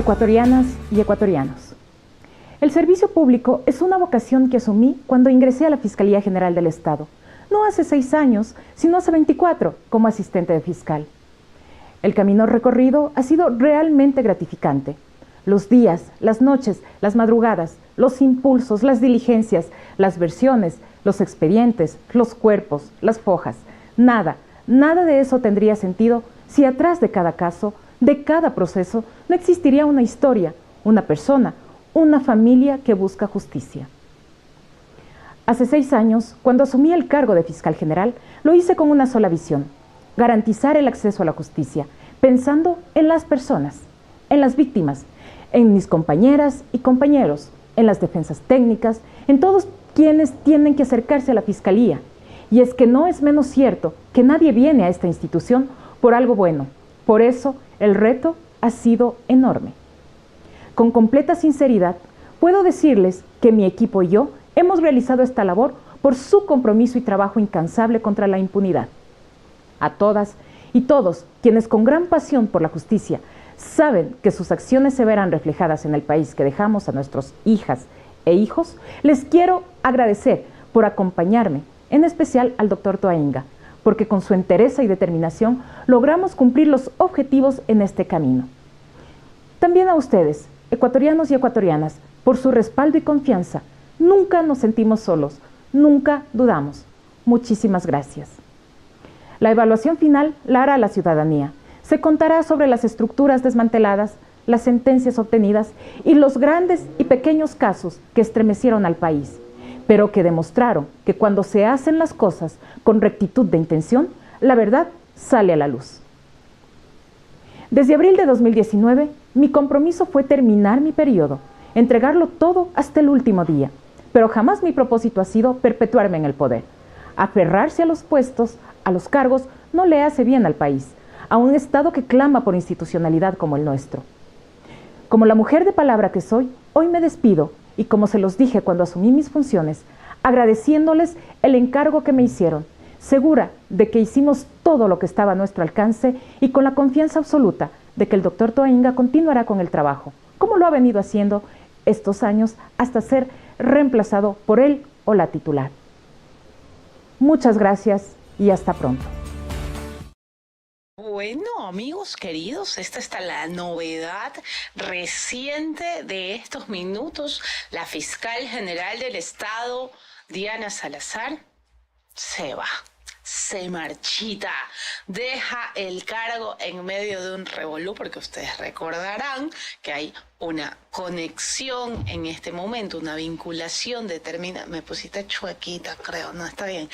Ecuatorianas y ecuatorianos. El servicio público es una vocación que asumí cuando ingresé a la Fiscalía General del Estado, no hace 6 años, sino hace 24 como asistente de fiscal. El camino recorrido ha sido realmente gratificante. Los días, las noches, las madrugadas, los impulsos, las diligencias, las versiones, los expedientes, los cuerpos, las fojas, nada de eso tendría sentido si atrás de cada caso, de cada proceso, no existiría una historia, una persona, una familia que busca justicia. Hace 6 años, cuando asumí el cargo de fiscal general, lo hice con una sola visión: garantizar el acceso a la justicia, pensando en las personas, en las víctimas, en mis compañeras y compañeros, en las defensas técnicas, en todos quienes tienen que acercarse a la fiscalía. Y es que no es menos cierto que nadie viene a esta institución por algo bueno. Por eso, el reto ha sido enorme. Con completa sinceridad, puedo decirles que mi equipo y yo hemos realizado esta labor por su compromiso y trabajo incansable contra la impunidad. A todas y todos quienes con gran pasión por la justicia saben que sus acciones se verán reflejadas en el país que dejamos a nuestras hijas e hijos, les quiero agradecer por acompañarme, en especial al doctor Toainga, porque con su entereza y determinación logramos cumplir los objetivos en este camino. También a ustedes, ecuatorianos y ecuatorianas, por su respaldo y confianza. Nunca nos sentimos solos, nunca dudamos. Muchísimas gracias. La evaluación final la hará la ciudadanía. Se contará sobre las estructuras desmanteladas, las sentencias obtenidas y los grandes y pequeños casos que estremecieron al país, pero que demostraron que cuando se hacen las cosas con rectitud de intención, la verdad sale a la luz. Desde abril de 2019, mi compromiso fue terminar mi periodo, entregarlo todo hasta el último día, pero jamás mi propósito ha sido perpetuarme en el poder. Aferrarse a los puestos, a los cargos, no le hace bien al país, a un Estado que clama por institucionalidad como el nuestro. Como la mujer de palabra que soy, hoy me despido y como se los dije cuando asumí mis funciones, agradeciéndoles el encargo que me hicieron, segura de que hicimos todo lo que estaba a nuestro alcance y con la confianza absoluta de que el doctor Toainga continuará con el trabajo, como lo ha venido haciendo estos años hasta ser reemplazado por él o la titular. Muchas gracias y hasta pronto. Bueno, amigos queridos, esta está la novedad reciente de estos minutos. La fiscal general del Estado, Diana Salazar, se va, se marchita, deja el cargo en medio de un revolú, porque ustedes recordarán que hay una conexión en este momento, una vinculación determinada. Me pusiste chuequita, creo, no está bien.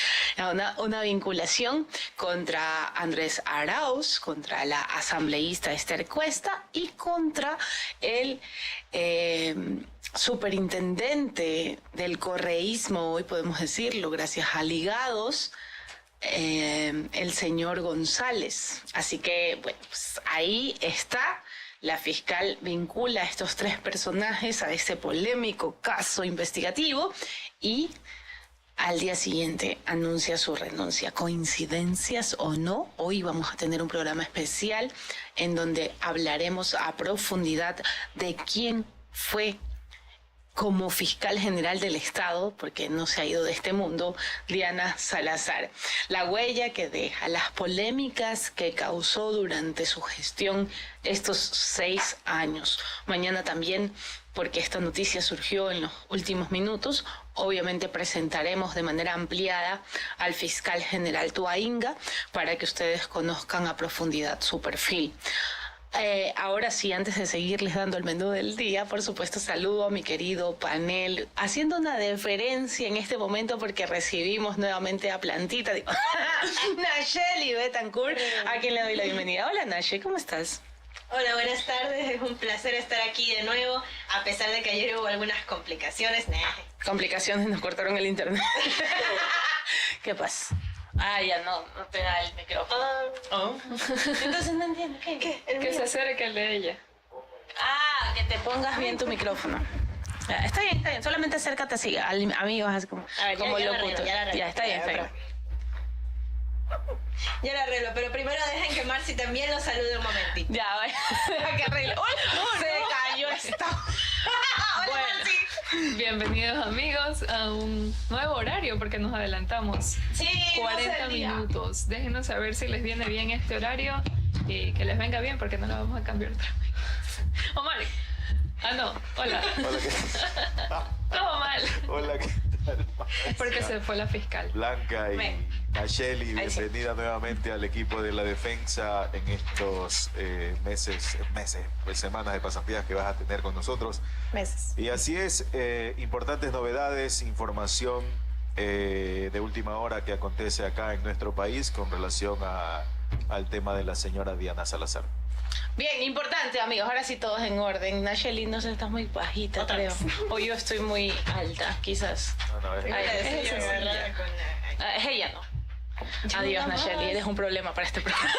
Una vinculación contra Andrés Arauz, contra la asambleísta Esther Cuesta y contra el superintendente del correísmo, hoy podemos decirlo, gracias a ligados, el señor González. Así que, bueno, pues ahí está. La fiscal vincula a estos 3 personajes a este polémico caso investigativo y al día siguiente anuncia su renuncia. ¿Coincidencias o no? Hoy vamos a tener un programa especial en donde hablaremos a profundidad de quién fue como fiscal general del Estado, porque no se ha ido de este mundo, Diana Salazar. La huella que deja, las polémicas que causó durante su gestión estos 6 años. Mañana también, porque esta noticia surgió en los últimos minutos, obviamente presentaremos de manera ampliada al fiscal general Toainga para que ustedes conozcan a profundidad su perfil. Ahora sí, antes de seguirles dando el menú del día, por supuesto saludo a mi querido panel, haciendo una deferencia en este momento porque recibimos nuevamente a Plantita, Nacheli Betancourt, a quien le doy la bienvenida. Hola Nache, ¿cómo estás? Hola, buenas tardes, es un placer estar aquí de nuevo, a pesar de que ayer hubo algunas complicaciones. Complicaciones, nos cortaron el internet. ¿Qué pasa? Ah, ya no te da el micrófono. Entonces no entiendo. ¿Qué? Que se acerque el de ella. Ah, que te pongas Bien tu micrófono. Está bien, solamente acércate así, amigos, así como, como locutor. Ya, está bien. Ya la arreglo, pero primero dejen que Marci también los salude un momentito. Ya, vaya. Que arregle. ¡Uy! Se cayó. está. Bueno, bienvenidos amigos a un nuevo horario porque nos adelantamos. Sí, 40 minutos. Déjenos saber si les viene bien este horario y que les venga bien porque no lo vamos a cambiar otra vez. Omar. No, hola. Hola, ¿qué tal? Todo mal. Hola, ¿qué tal? Es porque se fue la fiscal. Blanca y Nacheli, bienvenida nuevamente al equipo de la defensa en estos semanas de pasantías que vas a tener con nosotros. Meses. Y así es, importantes novedades, información de última hora que acontece acá en nuestro país con relación al tema de la señora Diana Salazar. Bien, importante, amigos. Ahora sí todos en orden. Nacheli, no sé, estás muy bajita, creo. O yo estoy muy alta, quizás. No, es ella no. Adiós, Nacheli. Eres un problema para este programa.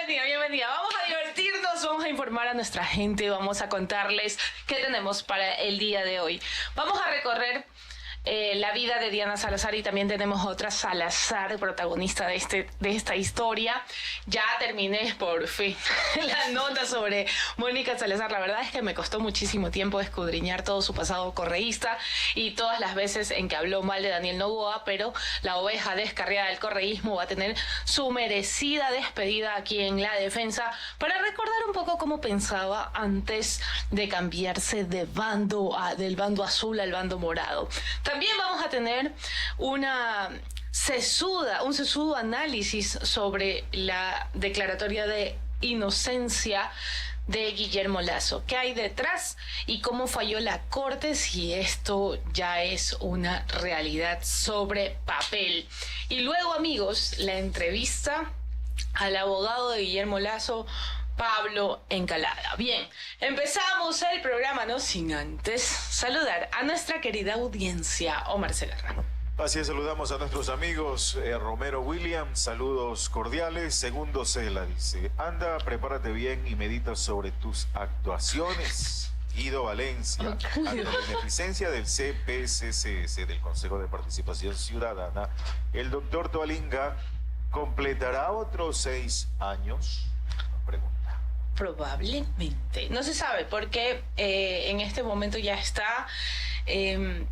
Bienvenida. Vamos a divertirnos, vamos a informar a nuestra gente, vamos a contarles qué tenemos para el día de hoy. Vamos a recorrer la vida de Diana Salazar y también tenemos otra Salazar, protagonista de esta historia. Ya terminé por fin la nota sobre Mónica Salazar. La verdad es que me costó muchísimo tiempo escudriñar todo su pasado correísta y todas las veces en que habló mal de Daniel Noboa, pero la oveja descarriada del correísmo va a tener su merecida despedida aquí en La Defensa para recordar un poco cómo pensaba antes de cambiarse de del bando azul al bando morado. También vamos a tener un sesudo análisis sobre la declaratoria de inocencia de Guillermo Lasso. ¿Qué hay detrás y cómo falló la Corte si esto ya es una realidad sobre papel? Y luego, amigos, la entrevista al abogado de Guillermo Lasso, Pablo Encalada. Bien, empezamos el programa, no sin antes saludar a nuestra querida audiencia. Omar Segarra. Así es, saludamos a nuestros amigos. Romero Williams, saludos cordiales. Segundo Cela dice: anda, prepárate bien y medita sobre tus actuaciones. Guido Valencia, ante la beneficencia del CPCCS, del Consejo de Participación Ciudadana, el doctor Toalinga completará otros 6 años. Pregunta. Probablemente. No se sabe porque en este momento ya está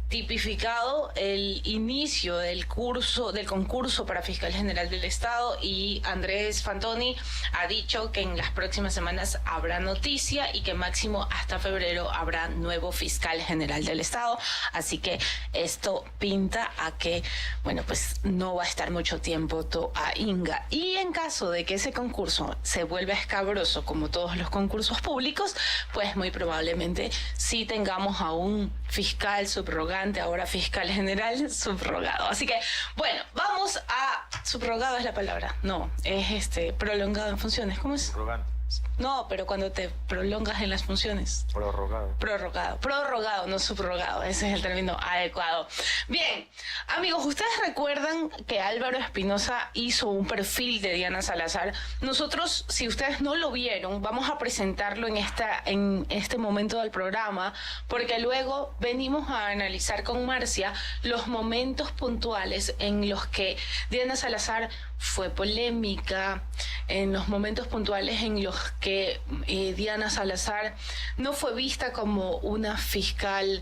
tipificado el inicio del concurso para fiscal general del Estado y Andrés Fantoni ha dicho que en las próximas semanas habrá noticia y que máximo hasta febrero habrá nuevo fiscal general del Estado. Así que esto pinta a que, bueno, pues no va a estar mucho tiempo Toalinga. Y en caso de que ese concurso se vuelva escabroso como todos los concursos públicos, pues muy probablemente sí tengamos a un fiscal subrogante, ahora fiscal general subrogado. Así que, bueno, vamos a... Subrogado es la palabra. No, es prolongado en funciones. ¿Cómo es? Subrogante. No, pero cuando te prolongas en las funciones. Prorrogado, no subrogado. Ese es el término adecuado. Bien, amigos, ¿ustedes recuerdan que Álvaro Espinosa hizo un perfil de Diana Salazar? Nosotros, si ustedes no lo vieron, vamos a presentarlo en este momento del programa, porque luego venimos a analizar con Marcia los momentos puntuales en los que Diana Salazar fue polémica, en los momentos puntuales en los que Diana Salazar no fue vista como una fiscal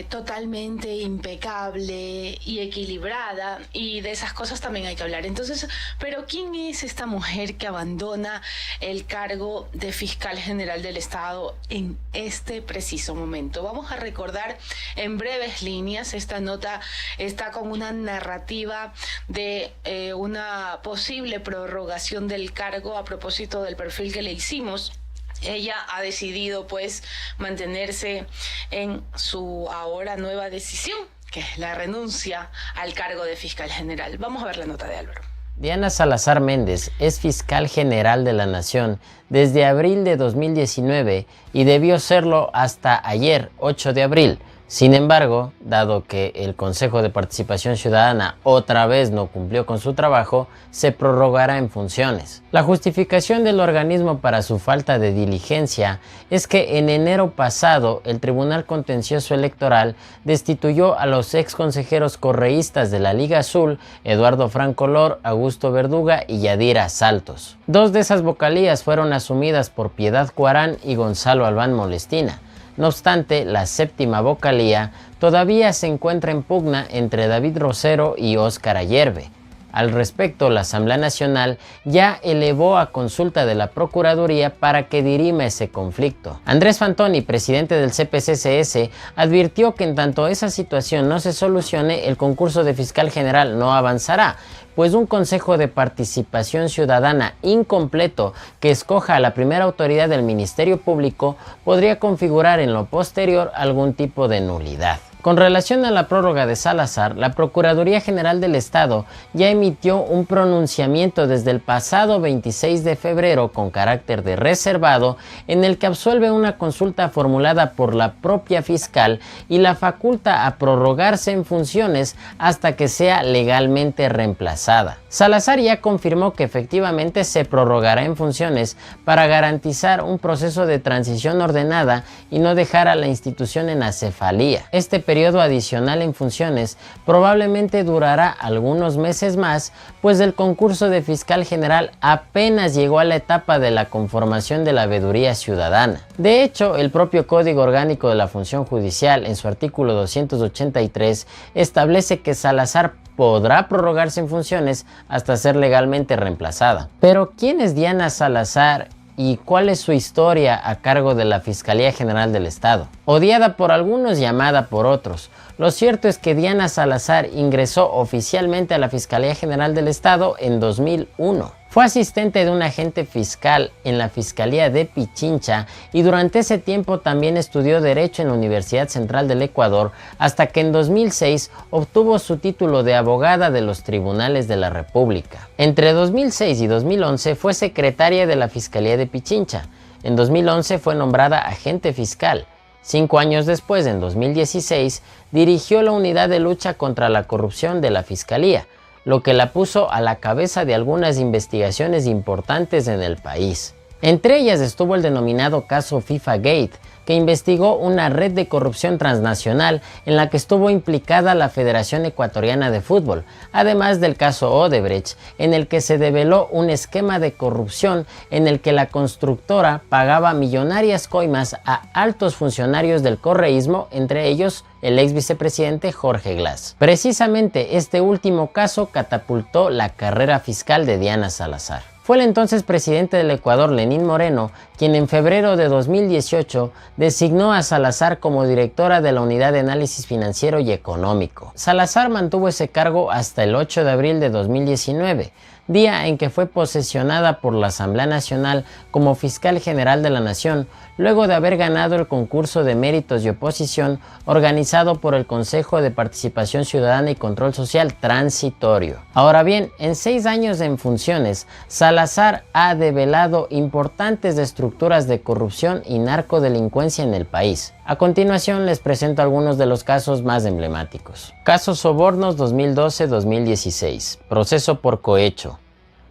totalmente impecable y equilibrada, y de esas cosas también hay que hablar. Entonces, ¿pero quién es esta mujer que abandona el cargo de fiscal general del Estado en este preciso momento? Vamos a recordar en breves líneas. Esta nota está con una narrativa de una posible prorrogación del cargo a propósito del perfil que le hicimos. Ella ha decidido pues mantenerse en su ahora nueva decisión, que es la renuncia al cargo de fiscal general. Vamos a ver la nota de Álvaro. Diana Salazar Méndez es fiscal general de la Nación desde abril de 2019 y debió serlo hasta ayer, 8 de abril, Sin embargo, dado que el Consejo de Participación Ciudadana otra vez no cumplió con su trabajo, se prorrogará en funciones. La justificación del organismo para su falta de diligencia es que en enero pasado el Tribunal Contencioso Electoral destituyó a los ex consejeros correístas de la Liga Azul, Eduardo Francolor, Augusto Verduga y Yadira Saltos. Dos de esas vocalías fueron asumidas por Piedad Cuarán y Gonzalo Albán Molestina. No obstante, la séptima vocalía todavía se encuentra en pugna entre David Rosero y Óscar Ayerbe. Al respecto, la Asamblea Nacional ya elevó a consulta de la Procuraduría para que dirima ese conflicto. Andrés Fantoni, presidente del CPCCS, advirtió que en tanto esa situación no se solucione, el concurso de fiscal general no avanzará, pues un Consejo de Participación Ciudadana incompleto que escoja a la primera autoridad del Ministerio Público podría configurar en lo posterior algún tipo de nulidad. Con relación a la prórroga de Salazar, la Procuraduría General del Estado ya emitió un pronunciamiento desde el pasado 26 de febrero con carácter de reservado en el que absuelve una consulta formulada por la propia fiscal y la faculta a prorrogarse en funciones hasta que sea legalmente reemplazada. Salazar ya confirmó que efectivamente se prorrogará en funciones para garantizar un proceso de transición ordenada y no dejar a la institución en acefalía. Este periodo adicional en funciones probablemente durará algunos meses más, pues el concurso de fiscal general apenas llegó a la etapa de la conformación de la veeduría ciudadana. De hecho, el propio Código Orgánico de la Función Judicial, en su artículo 283, establece que Salazar podrá prorrogarse en funciones hasta ser legalmente reemplazada. Pero, ¿quién es Diana Salazar y cuál es su historia a cargo de la Fiscalía General del Estado? Odiada por algunos y amada por otros, lo cierto es que Diana Salazar ingresó oficialmente a la Fiscalía General del Estado en 2001. Fue asistente de un agente fiscal en la Fiscalía de Pichincha y durante ese tiempo también estudió Derecho en la Universidad Central del Ecuador hasta que en 2006 obtuvo su título de abogada de los Tribunales de la República. Entre 2006 y 2011 fue secretaria de la Fiscalía de Pichincha. En 2011 fue nombrada agente fiscal. 5 años después, en 2016, dirigió la Unidad de Lucha contra la Corrupción de la Fiscalía, lo que la puso a la cabeza de algunas investigaciones importantes en el país. Entre ellas estuvo el denominado caso FIFA Gate, que investigó una red de corrupción transnacional en la que estuvo implicada la Federación Ecuatoriana de Fútbol, además del caso Odebrecht, en el que se develó un esquema de corrupción en el que la constructora pagaba millonarias coimas a altos funcionarios del correísmo, entre ellos el ex vicepresidente Jorge Glass. Precisamente este último caso catapultó la carrera fiscal de Diana Salazar. Fue el entonces presidente del Ecuador, Lenín Moreno, quien en febrero de 2018 designó a Salazar como directora de la Unidad de Análisis Financiero y Económico. Salazar mantuvo ese cargo hasta el 8 de abril de 2019, día en que fue posesionada por la Asamblea Nacional como fiscal general de la Nación, luego de haber ganado el concurso de méritos y oposición organizado por el Consejo de Participación Ciudadana y Control Social transitorio. Ahora bien, en 6 años en funciones, Salazar ha develado importantes estructuras de corrupción y narcodelincuencia en el país. A continuación les presento algunos de los casos más emblemáticos. Caso Sobornos 2012-2016. Proceso por cohecho.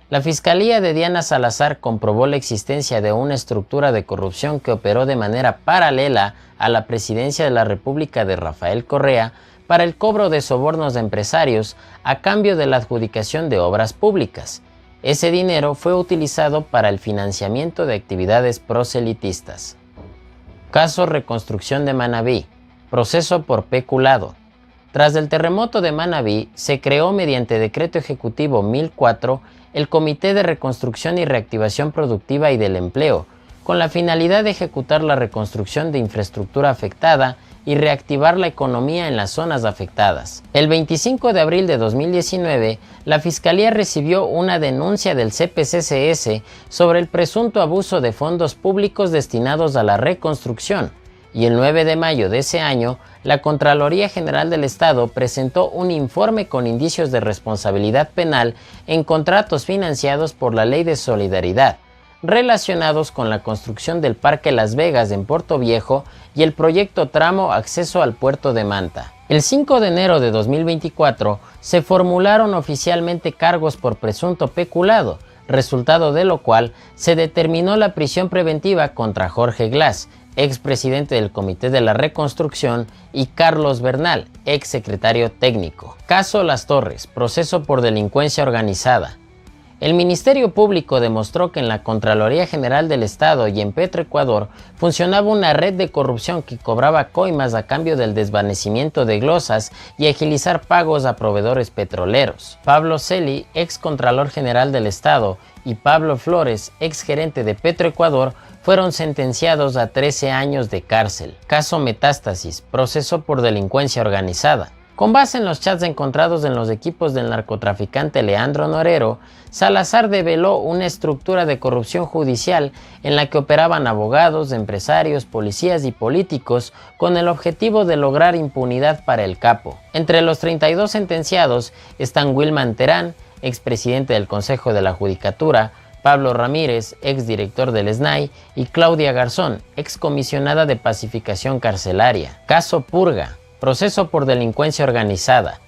La Fiscalía de Diana Salazar comprobó la existencia de una estructura de corrupción que operó de manera paralela a la presidencia de la República de Rafael Correa para el cobro de sobornos de empresarios a cambio de la adjudicación de obras públicas. Ese dinero fue utilizado para el financiamiento de actividades proselitistas. Caso Reconstrucción de Manabí. Proceso por peculado. Tras el terremoto de Manabí, se creó mediante Decreto Ejecutivo 1004 el Comité de Reconstrucción y Reactivación Productiva y del Empleo, con la finalidad de ejecutar la reconstrucción de infraestructura afectada y reactivar la economía en las zonas afectadas. El 25 de abril de 2019, la Fiscalía recibió una denuncia del CPCCS sobre el presunto abuso de fondos públicos destinados a la reconstrucción, y el 9 de mayo de ese año, la Contraloría General del Estado presentó un informe con indicios de responsabilidad penal en contratos financiados por la Ley de Solidaridad, relacionados con la construcción del Parque Las Vegas en Puerto Viejo y el proyecto Tramo Acceso al Puerto de Manta. El 5 de enero de 2024 se formularon oficialmente cargos por presunto peculado, resultado de lo cual se determinó la prisión preventiva contra Jorge Glass, expresidente del Comité de la Reconstrucción, y Carlos Bernal, exsecretario técnico. Caso Las Torres, proceso por delincuencia organizada. El Ministerio Público demostró que en la Contraloría General del Estado y en Petroecuador funcionaba una red de corrupción que cobraba coimas a cambio del desvanecimiento de glosas y agilizar pagos a proveedores petroleros. Pablo Celi, ex Contralor General del Estado, y Pablo Flores, ex gerente de Petroecuador, fueron sentenciados a 13 años de cárcel. Caso Metástasis, proceso por delincuencia organizada. Con base en los chats encontrados en los equipos del narcotraficante Leandro Norero, Salazar develó una estructura de corrupción judicial en la que operaban abogados, empresarios, policías y políticos con el objetivo de lograr impunidad para el capo. Entre los 32 sentenciados están Wilman Terán, expresidente del Consejo de la Judicatura, Pablo Ramírez, exdirector del SNAI, y Claudia Garzón, excomisionada de pacificación carcelaria. Caso Purga, proceso por delincuencia organizada.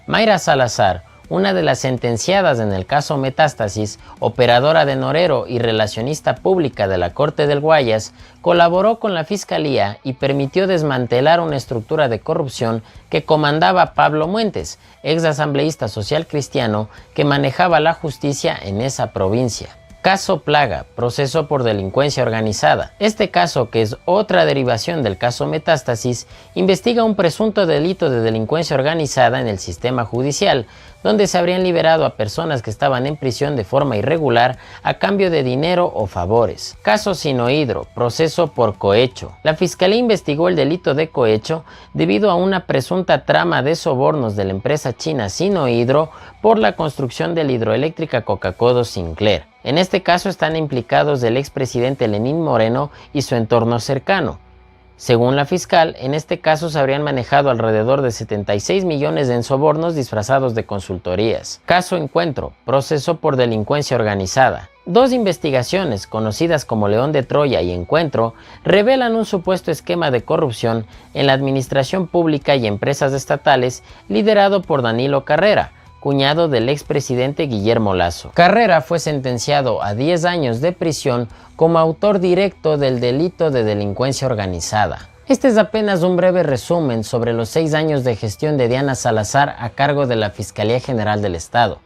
Mayra Salazar, una de las sentenciadas en el caso Metástasis, operadora de Norero y relacionista pública de la Corte del Guayas, colaboró con la Fiscalía y permitió desmantelar una estructura de corrupción que comandaba Pablo Muentes, ex asambleísta social cristiano que manejaba la justicia en esa provincia. Caso Plaga, proceso por delincuencia organizada. Este caso, que es otra derivación del caso Metástasis, investiga un presunto delito de delincuencia organizada en el sistema judicial, donde se habrían liberado a personas que estaban en prisión de forma irregular a cambio de dinero o favores. Caso Sinohidro, proceso por cohecho. La Fiscalía investigó el delito de cohecho debido a una presunta trama de sobornos de la empresa china Sinohidro por la construcción de la hidroeléctrica Coca-Cola Sinclair. En este caso están implicados el expresidente Lenín Moreno y su entorno cercano. Según la fiscal, en este caso se habrían manejado alrededor de 76 millones en sobornos disfrazados de consultorías. Caso Encuentro, proceso por delincuencia organizada. Dos investigaciones, conocidas como León de Troya y Encuentro, revelan un supuesto esquema de corrupción en la administración pública y empresas estatales liderado por Danilo Carrera, cuñado del expresidente Guillermo Lasso. Carrera fue sentenciado a 10 años de prisión como autor directo del delito de delincuencia organizada. Este es apenas un breve resumen sobre los 6 años de gestión de Diana Salazar a cargo de la Fiscalía General del Estado,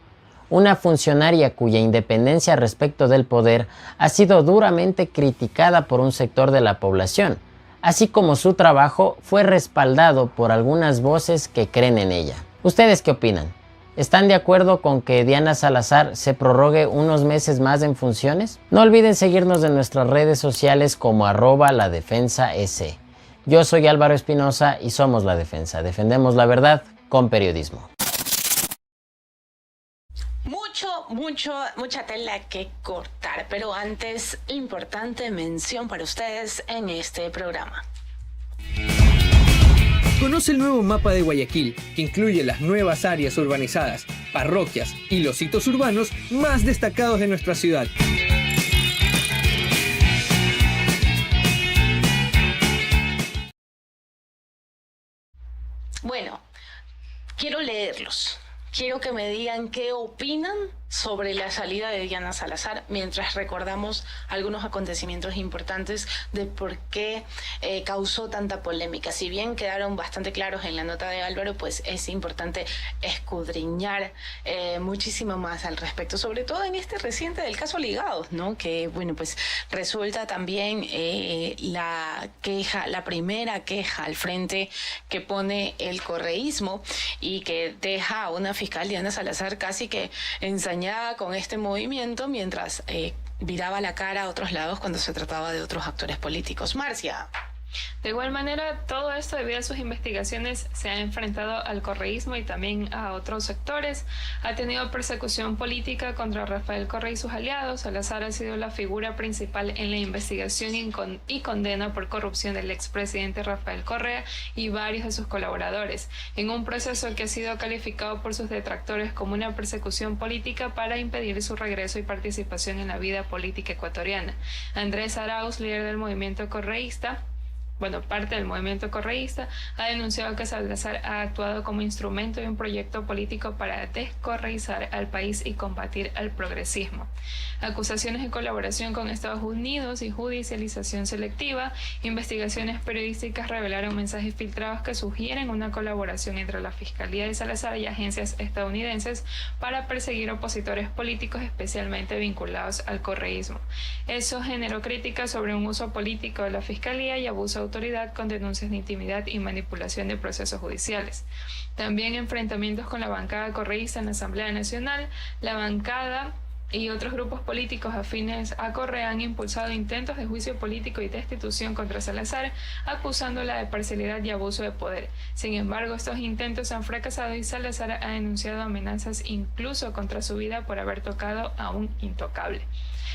una funcionaria cuya independencia respecto del poder ha sido duramente criticada por un sector de la población, así como su trabajo fue respaldado por algunas voces que creen en ella. ¿Ustedes qué opinan? ¿Están de acuerdo con que Diana Salazar se prorrogue unos meses más en funciones? No olviden seguirnos en nuestras redes sociales como @ladefensa.es. Yo soy Álvaro Espinosa y somos La Defensa. Defendemos la verdad con periodismo. Mucha tela que cortar, pero antes, importante mención para ustedes en este programa. Conoce el nuevo mapa de Guayaquil, que incluye las nuevas áreas urbanizadas, parroquias y los hitos urbanos más destacados de nuestra ciudad. Bueno, quiero leerlos. Quiero que me digan qué opinan sobre la salida de Diana Salazar, mientras recordamos algunos acontecimientos importantes de por qué causó tanta polémica. Si bien quedaron bastante claros en la nota de Álvaro, pues es importante escudriñar muchísimo más al respecto, sobre todo en este reciente del caso Ligados, ¿no? Que, bueno, pues resulta también la primera queja al frente que pone el correísmo y que deja a una fiscal, Diana Salazar, casi que ensañada con este movimiento, mientras viraba la cara a otros lados cuando se trataba de otros actores políticos. Marcia. De igual manera, todo esto debido a sus investigaciones se ha enfrentado al correísmo y también a otros sectores. Ha tenido persecución política contra Rafael Correa y sus aliados. Salazar ha sido la figura principal en la investigación y condena por corrupción del expresidente Rafael Correa y varios de sus colaboradores, en un proceso que ha sido calificado por sus detractores como una persecución política para impedir su regreso y participación en la vida política ecuatoriana. Andrés Arauz, líder del movimiento correísta, parte del movimiento correísta, ha denunciado que Salazar ha actuado como instrumento de un proyecto político para descorreizar al país y combatir al progresismo. Acusaciones de colaboración con Estados Unidos y judicialización selectiva. Investigaciones periodísticas revelaron mensajes filtrados que sugieren una colaboración entre la Fiscalía de Salazar y agencias estadounidenses para perseguir opositores políticos, especialmente vinculados al correísmo. Eso generó críticas sobre un uso político de la Fiscalía y abuso de autoridad con denuncias de intimidad y manipulación de procesos judiciales. También enfrentamientos con la bancada correísta en la Asamblea Nacional. La bancada y otros grupos políticos afines a Correa han impulsado intentos de juicio político y destitución contra Salazar, acusándola de parcialidad y abuso de poder. Sin embargo, estos intentos han fracasado y Salazar ha denunciado amenazas incluso contra su vida por haber tocado a un intocable.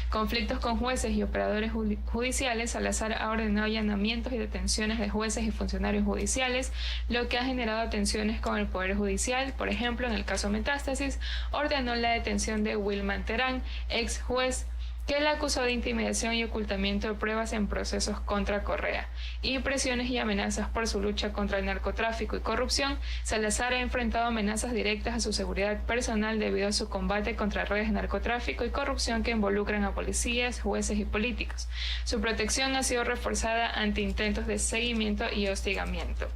Conflictos con jueces y operadores judiciales. Salazar ha ordenado allanamientos y detenciones de jueces y funcionarios judiciales, lo que ha generado tensiones con el Poder Judicial. Por ejemplo, en el caso Metástasis, ordenó la detención de Wilman Terán, ex juez, que la acusó de intimidación y ocultamiento de pruebas en procesos contra Correa, y presiones y amenazas por su lucha contra el narcotráfico y corrupción. Salazar ha enfrentado amenazas directas a su seguridad personal debido a su combate contra redes de narcotráfico y corrupción que involucran a policías, jueces y políticos. Su protección ha sido reforzada ante intentos de seguimiento y hostigamiento.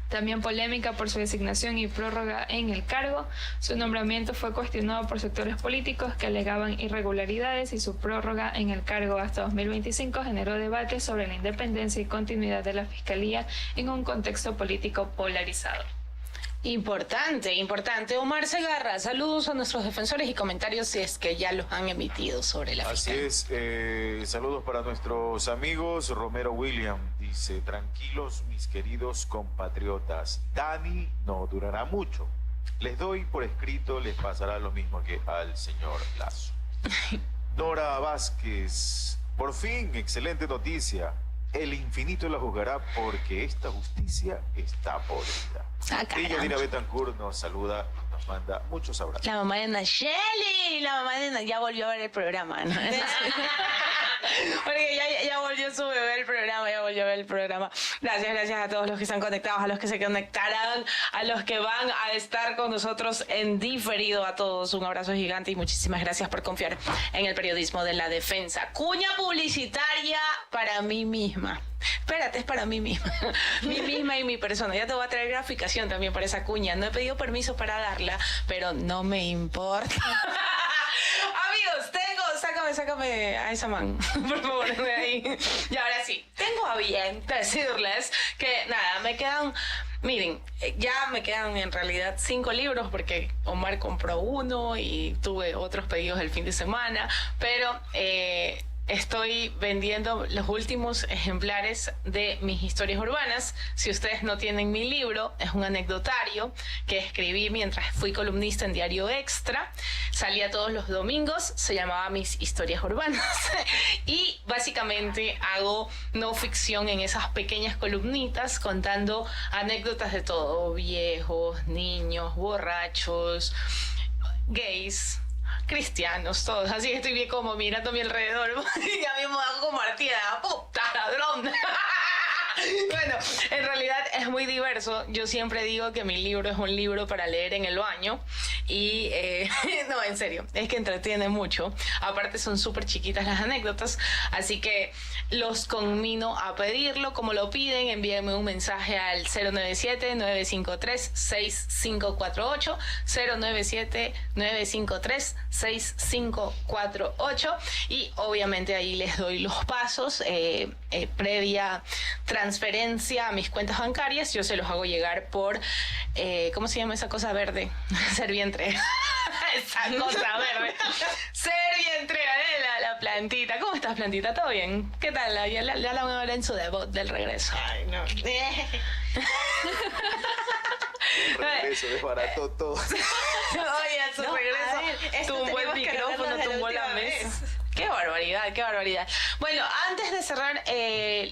También polémica por su designación y prórroga en el cargo. Su nombramiento fue cuestionado por sectores políticos que alegaban irregularidades, y su prórroga en el cargo hasta 2025 generó debates sobre la independencia y continuidad de la Fiscalía en un contexto político polarizado. Importante. Omar Segarra, saludos a nuestros defensores y comentarios si es que ya los han emitido sobre la Fiscalía. Así es, saludos para nuestros amigos. Romero William dice: tranquilos mis queridos compatriotas, Dani no durará mucho. Les doy por escrito, les pasará lo mismo que al señor Lazo. Nora Vázquez, por fin, excelente noticia. El infinito la juzgará porque esta justicia está podrida. Y Yadira Betancourt nos saluda y nos manda muchos abrazos. La mamá de Nacheli, ya volvió a ver el programa, ¿no? Porque ya volvió su bebé el programa, Gracias a todos los que están conectados, a los que se conectarán, a los que van a estar con nosotros en diferido. A todos un abrazo gigante y muchísimas gracias por confiar en el periodismo de la defensa. Cuña publicitaria para mí misma. Espérate, es para mí misma. Mí misma y mi persona. Ya te voy a traer graficación también para esa cuña. No he pedido permiso para darla, pero no me importa. Amigos, sácame a esa man, por favor, de ahí. Y ahora sí, tengo a bien decirles que nada, miren, ya me quedan en realidad 5 libros porque Omar compró uno y tuve otros pedidos el fin de semana, pero estoy vendiendo los últimos ejemplares de mis historias urbanas. Si ustedes no tienen mi libro, es un anecdotario que escribí mientras fui columnista en Diario Extra. Salía todos los domingos, se llamaba Mis Historias Urbanas. Y básicamente hago no ficción en esas pequeñas columnitas contando anécdotas de todo: viejos, niños, borrachos, gays, cristianos, todos. Así que estoy bien como mirando a mi alrededor y a mí me da como Martina, puta ladrón. Bueno, en realidad es muy diverso. Yo siempre digo que mi libro es un libro para leer en el baño. Y no, en serio, es que entretiene mucho. Aparte son súper chiquitas las anécdotas, así que los conmino a pedirlo. Como lo piden, envíenme un mensaje al 097-953-6548, 097-953-6548, y obviamente ahí les doy los pasos previa transferencia a mis cuentas bancarias. Yo se los hago llegar por ¿cómo se llama esa cosa verde? Servientre. Esa cosa verde. Servientre, la Plantita. ¿Cómo estás, Plantita? ¿Todo bien? ¿Qué tal? Ya la voy a ver en su debut del regreso. Ay, no. Regreso, desbarató todo. Oye, a su regreso tumbó el micrófono, tumbó la mesa. Qué barbaridad, qué barbaridad. Bueno, antes de cerrar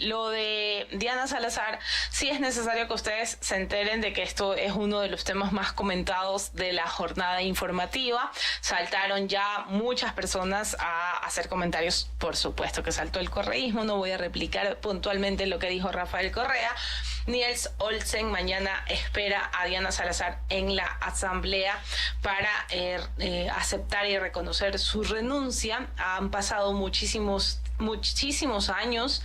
lo de Diana Salazar, sí es necesario que ustedes se enteren de que esto es uno de los temas más comentados de la jornada informativa. Saltaron ya muchas personas a hacer comentarios, por supuesto que saltó el correísmo, no voy a replicar puntualmente lo que dijo Rafael Correa. Niels Olsen mañana espera a Diana Salazar en la asamblea para aceptar y reconocer su renuncia. Han pasado muchísimos años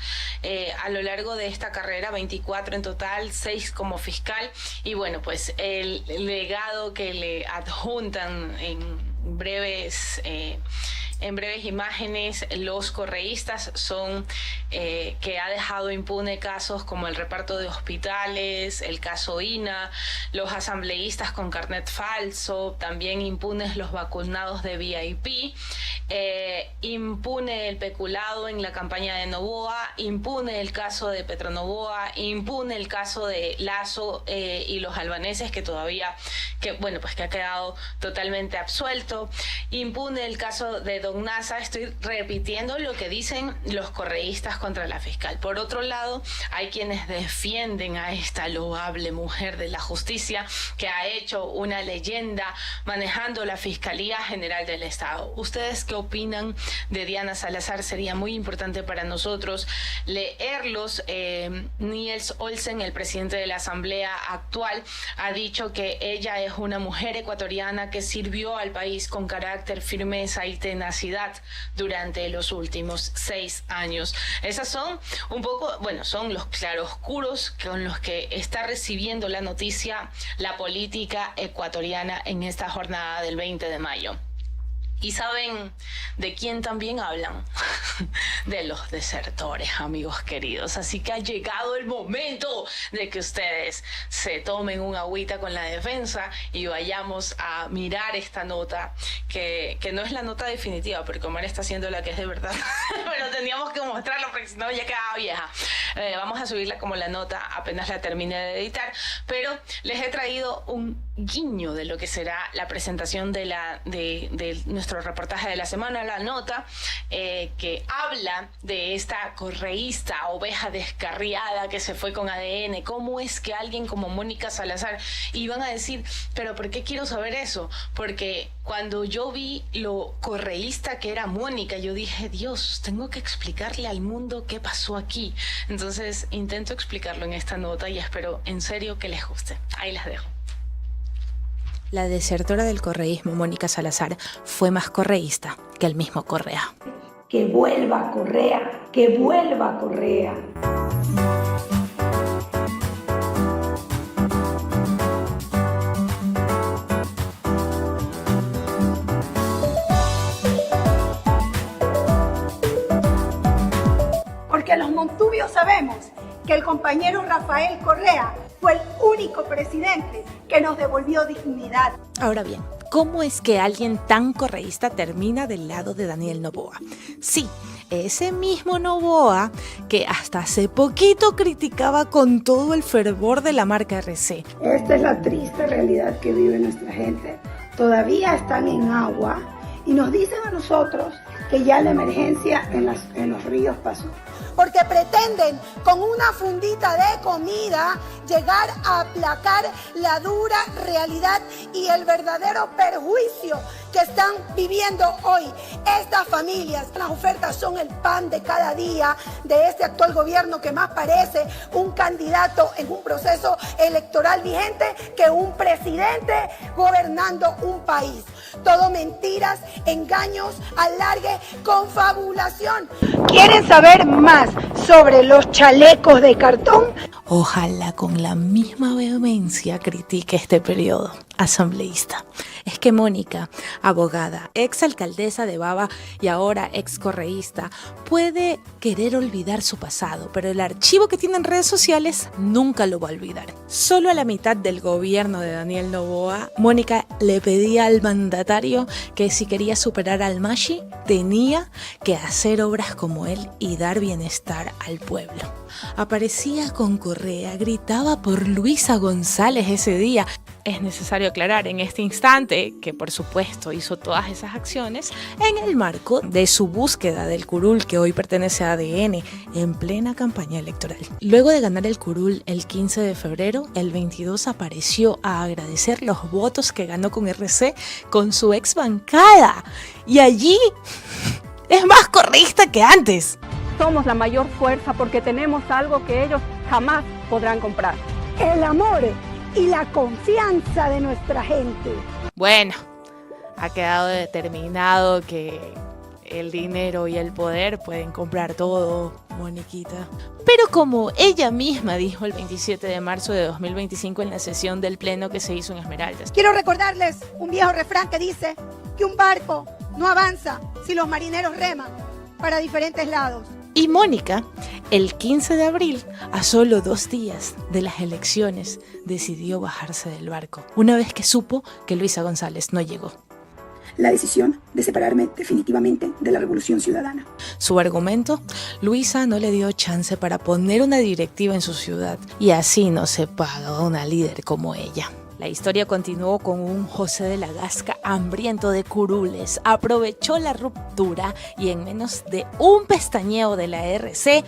a lo largo de esta carrera, 24 en total, 6 como fiscal, y bueno, pues el legado que le adjuntan en breves imágenes los correístas son que ha dejado impune casos como el reparto de hospitales, el caso INA, los asambleístas con carnet falso, también impunes los vacunados de VIP, impune el peculado en la campaña de Noboa, impune el caso de Petronovoa, impune el caso de Lazo y los albaneses que ha quedado totalmente absuelto, impune el caso de Don Nasa. Estoy repitiendo lo que dicen los correístas contra la fiscal. Por otro lado, hay quienes defienden a esta loable mujer de la justicia que ha hecho una leyenda manejando la Fiscalía General del Estado. ¿Ustedes qué opinan de Diana Salazar? Sería muy importante para nosotros leerlos. Niels Olsen, el presidente de la Asamblea actual, ha dicho que ella es una mujer ecuatoriana que sirvió al país con carácter, firmeza y tenacidad durante los últimos 6 años. Esas son son los claroscuros con los que está recibiendo la noticia la política ecuatoriana en esta jornada del 20 de mayo. ¿Y saben de quién también hablan? De los desertores, amigos queridos. Así que ha llegado el momento de que ustedes se tomen un agüita con la defensa y vayamos a mirar esta nota, que no es la nota definitiva, porque Omar está haciendo la que es de verdad. Pero teníamos que mostrarlo porque si no ya quedaba vieja. Vamos a subirla como la nota apenas la termine de editar, pero les he traído un guiño de lo que será la presentación de nuestro reportaje de la semana, la nota que habla de esta correísta, oveja descarriada que se fue con ADN. ¿Cómo es que alguien como Mónica Salazar? Y van a decir, ¿pero por qué quiero saber eso? Porque cuando yo vi lo correísta que era Mónica, yo dije, Dios, tengo que explicarle al mundo qué pasó aquí. Entonces intento explicarlo en esta nota y espero en serio que les guste. Ahí las dejo. La desertora del correísmo, Mónica Salazar, fue más correísta que el mismo Correa. Que vuelva Correa, que vuelva Correa. Porque los montubios sabemos que el compañero Rafael Correa fue el único presidente que nos devolvió dignidad. Ahora bien, ¿cómo es que alguien tan correísta termina del lado de Daniel Noboa? Sí, ese mismo Noboa que hasta hace poquito criticaba con todo el fervor de la marca RC. Esta es la triste realidad que vive nuestra gente. Todavía están en agua y nos dicen a nosotros que ya la emergencia en los ríos pasó. Porque pretenden con una fundita de comida llegar a aplacar la dura realidad y el verdadero perjuicio que están viviendo hoy estas familias. Las ofertas son el pan de cada día de este actual gobierno que más parece un candidato en un proceso electoral vigente que un presidente gobernando un país. Todo mentiras, engaños, alargue, confabulación. ¿Quieren saber más sobre los chalecos de cartón? Ojalá con la misma vehemencia critique este periodo. asambleísta. Es que Mónica, abogada, exalcaldesa de Baba y ahora excorreísta, puede querer olvidar su pasado, pero el archivo que tiene en redes sociales nunca lo va a olvidar. Solo a la mitad del gobierno de Daniel Noboa, Mónica le pedía al mandatario que si quería superar al Mashi, tenía que hacer obras como él y dar bienestar al pueblo. Aparecía con correa, gritaba por Luisa González ese día. Es necesario aclarar en este instante que por supuesto hizo todas esas acciones en el marco de su búsqueda del curul que hoy pertenece a ADN en plena campaña electoral. Luego de ganar el curul el 15 de febrero, el 22 apareció a agradecer los votos que ganó con RC con su ex bancada y allí es más correísta que antes. Somos la mayor fuerza porque tenemos algo que ellos jamás podrán comprar. El amor y la confianza de nuestra gente. Bueno, ha quedado determinado que el dinero y el poder pueden comprar todo, Moniquita. Pero como ella misma dijo el 27 de marzo de 2025 en la sesión del pleno que se hizo en Esmeraldas. Quiero recordarles un viejo refrán que dice que un barco no avanza si los marineros reman para diferentes lados. Y Mónica, el 15 de abril, a solo 2 días de las elecciones, decidió bajarse del barco, una vez que supo que Luisa González no llegó. La decisión de separarme definitivamente de la Revolución Ciudadana. Su argumento, Luisa no le dio chance para poner una directiva en su ciudad y así no se paga a una líder como ella. La historia continuó con un José de la Gasca hambriento de curules. Aprovechó la ruptura y en menos de un pestañeo de la RC,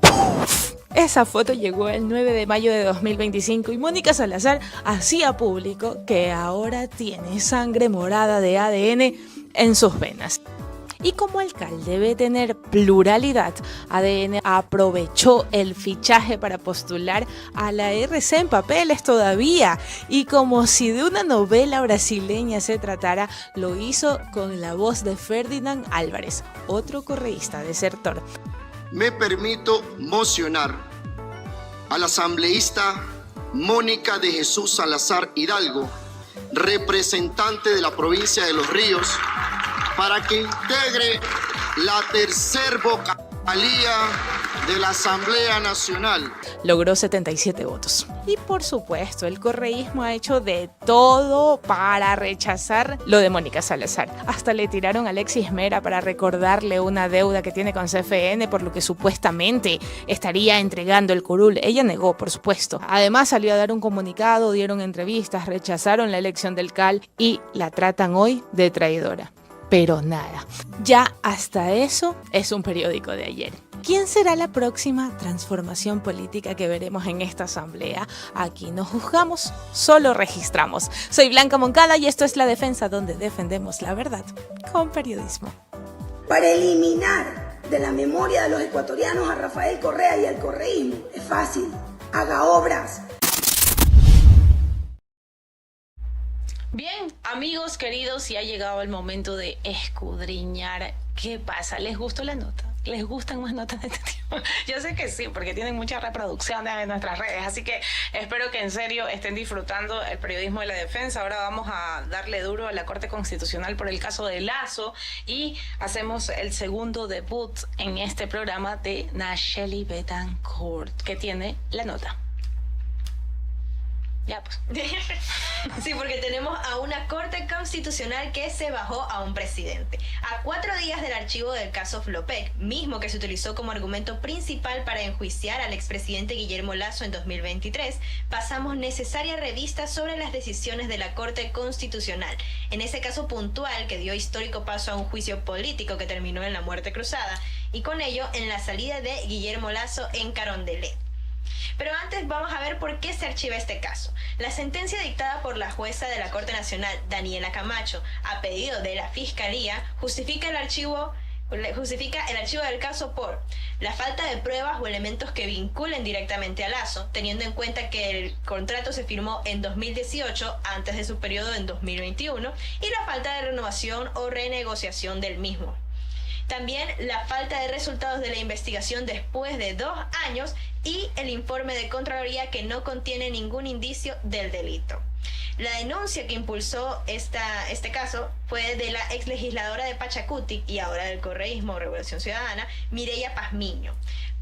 ¡puf! Esa foto llegó el 9 de mayo de 2025 y Mónica Salazar hacía público que ahora tiene sangre morada de ADN en sus venas. Y como alcalde debe tener pluralidad, ADN aprovechó el fichaje para postular a la RC en papeles todavía. Y como si de una novela brasileña se tratara, lo hizo con la voz de Ferdinand Álvarez, otro correísta desertor. Me permito mocionar a la asambleísta Mónica de Jesús Salazar Hidalgo, representante de la provincia de Los Ríos, para que integre la tercer vocalía de la Asamblea Nacional. Logró 77 votos. Y por supuesto, el correísmo ha hecho de todo para rechazar lo de Mónica Salazar. Hasta le tiraron a Alexis Mera para recordarle una deuda que tiene con CFN, por lo que supuestamente estaría entregando el curul. Ella negó, por supuesto. Además salió a dar un comunicado, dieron entrevistas, rechazaron la elección del CAL y la tratan hoy de traidora. Pero nada, ya hasta eso es un periódico de ayer. ¿Quién será la próxima transformación política que veremos en esta asamblea? Aquí no juzgamos, solo registramos. Soy Blanca Moncada y esto es La Defensa, donde defendemos la verdad con periodismo. Para eliminar de la memoria de los ecuatorianos a Rafael Correa y al correísmo, es fácil, haga obras. Bien, amigos queridos, ya ha llegado el momento de escudriñar qué pasa. ¿Les gustó la nota? ¿Les gustan más notas de este tipo? Yo sé que sí, porque tienen mucha reproducción en nuestras redes, así que espero que en serio estén disfrutando el periodismo de La Defensa. Ahora vamos a darle duro a la Corte Constitucional por el caso de Lazo y hacemos el segundo debut en este programa de Nacheli Betancourt, que tiene la nota. Ya, pues. Sí, porque tenemos a una Corte Constitucional que se bajó a un presidente. A 4 días del archivo del caso Flopec, mismo que se utilizó como argumento principal para enjuiciar al expresidente Guillermo Lazo en 2023, pasamos necesaria revista sobre las decisiones de la Corte Constitucional. En ese caso puntual que dio histórico paso a un juicio político que terminó en la muerte cruzada y con ello en la salida de Guillermo Lazo en Carondelet. Pero antes vamos a ver por qué se archiva este caso. La sentencia dictada por la jueza de la Corte Nacional, Daniela Camacho, a pedido de la Fiscalía, justifica el archivo del caso por la falta de pruebas o elementos que vinculen directamente a Lazo, teniendo en cuenta que el contrato se firmó en 2018, antes de su periodo en 2021, y la falta de renovación o renegociación del mismo. También la falta de resultados de la investigación después de 2 años y el informe de Contraloría que no contiene ningún indicio del delito. La denuncia que impulsó este caso fue de la ex legisladora de Pachacutic y ahora del correísmo Revolución Ciudadana, Mireya Pazmiño.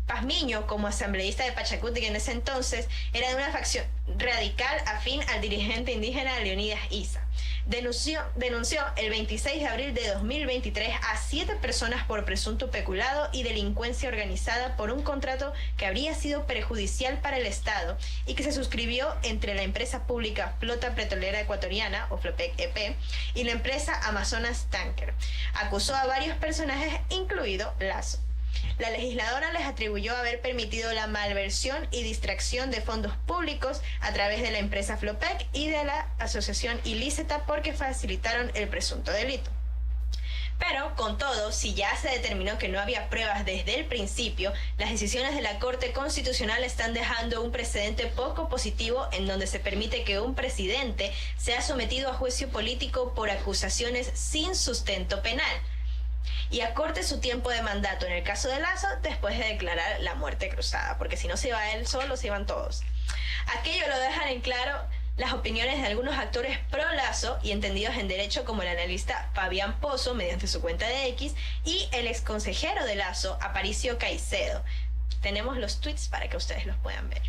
Pazmiño, como asambleísta de Pachacutic en ese entonces, era de una facción radical afín al dirigente indígena Leonidas Issa. Denunció el 26 de abril de 2023 a 7 personas por presunto peculado y delincuencia organizada por un contrato que habría sido perjudicial para el Estado y que se suscribió entre la empresa pública Flota Petrolera Ecuatoriana, o Flopec EP, y la empresa Amazonas Tanker. Acusó a varios personajes, incluido Lazo. La legisladora les atribuyó haber permitido la malversión y distracción de fondos públicos a través de la empresa Flopec y de la asociación ilícita porque facilitaron el presunto delito. Pero, con todo, si ya se determinó que no había pruebas desde el principio, las decisiones de la Corte Constitucional están dejando un precedente poco positivo en donde se permite que un presidente sea sometido a juicio político por acusaciones sin sustento penal y acorte su tiempo de mandato en el caso de Lazo después de declarar la muerte cruzada, porque si no se iba él solo, se iban todos. Aquello lo dejan en claro las opiniones de algunos actores pro Lazo y entendidos en derecho, como el analista Fabián Pozo mediante su cuenta de X y el exconsejero de Lazo, Aparicio Caicedo. Tenemos los tweets para que ustedes los puedan ver.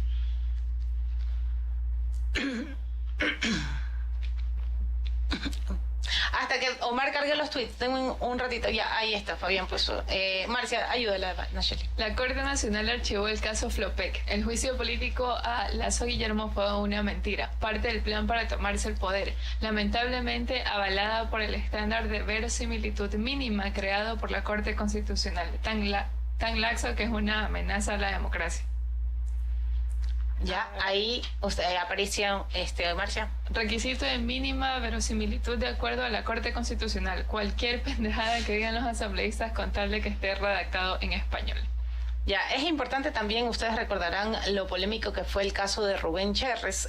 Hasta que Omar cargue los tweets, tengo un ratito. Ya, ahí está, Fabián puso. Marcia, ayúdala, Nacheli. La Corte Nacional archivó el caso Flopec. El juicio político a Lazo Guillermo fue una mentira, parte del plan para tomarse el poder, lamentablemente avalada por el estándar de verosimilitud mínima creado por la Corte Constitucional, tan laxo que es una amenaza a la democracia. Ya, ahí apareció Marcia. Requisito de mínima verosimilitud de acuerdo a la Corte Constitucional. Cualquier pendejada que digan los asambleístas con tal de que esté redactado en español. Ya, es importante también, ustedes recordarán lo polémico que fue el caso de Rubén Cherres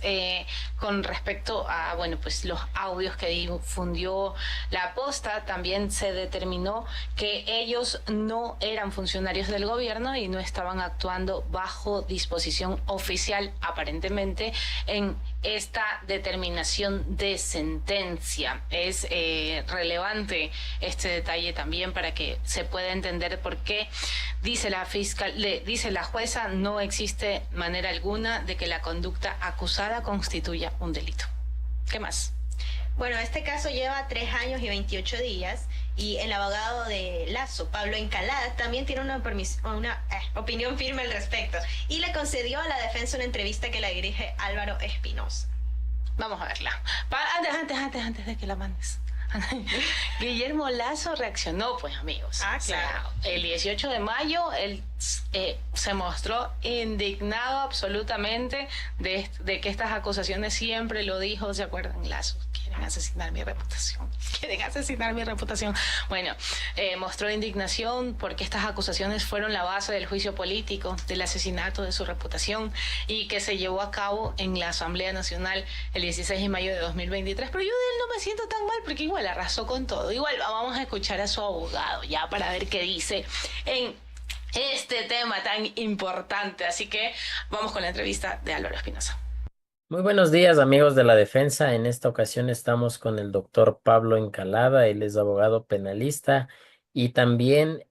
con respecto a, pues los audios que difundió la Posta. También se determinó que ellos no eran funcionarios del gobierno y no estaban actuando bajo disposición oficial, aparentemente, en esta determinación de sentencia. Es relevante este detalle también para que se pueda entender por qué dice la jueza, no existe manera alguna de que la conducta acusada constituya un delito. ¿Qué más? Bueno, este caso lleva 3 años y 28 días y el abogado de Lazo, Pablo Encalada, también tiene una opinión firme al respecto y le concedió a la defensa una entrevista que la dirige Álvaro Espinosa. Vamos a verla. Antes de que la mandes. Guillermo Lazo reaccionó, pues, amigos. Claro. O sea, el 18 de mayo él se mostró indignado absolutamente de que estas acusaciones, siempre lo dijo, ¿se acuerdan? Lazo, quieren asesinar mi reputación. Bueno, mostró indignación porque estas acusaciones fueron la base del juicio político, del asesinato de su reputación y que se llevó a cabo en la Asamblea Nacional el 16 de mayo de 2023. Pero yo de él no me siento tan mal porque igual arrasó con todo. Igual vamos a escuchar a su abogado ya para ver qué dice en este tema tan importante. Así que vamos con la entrevista de Álvaro Espinosa. Muy buenos días, amigos de la defensa. En esta ocasión estamos con el doctor Pablo Encalada. Él es abogado penalista y también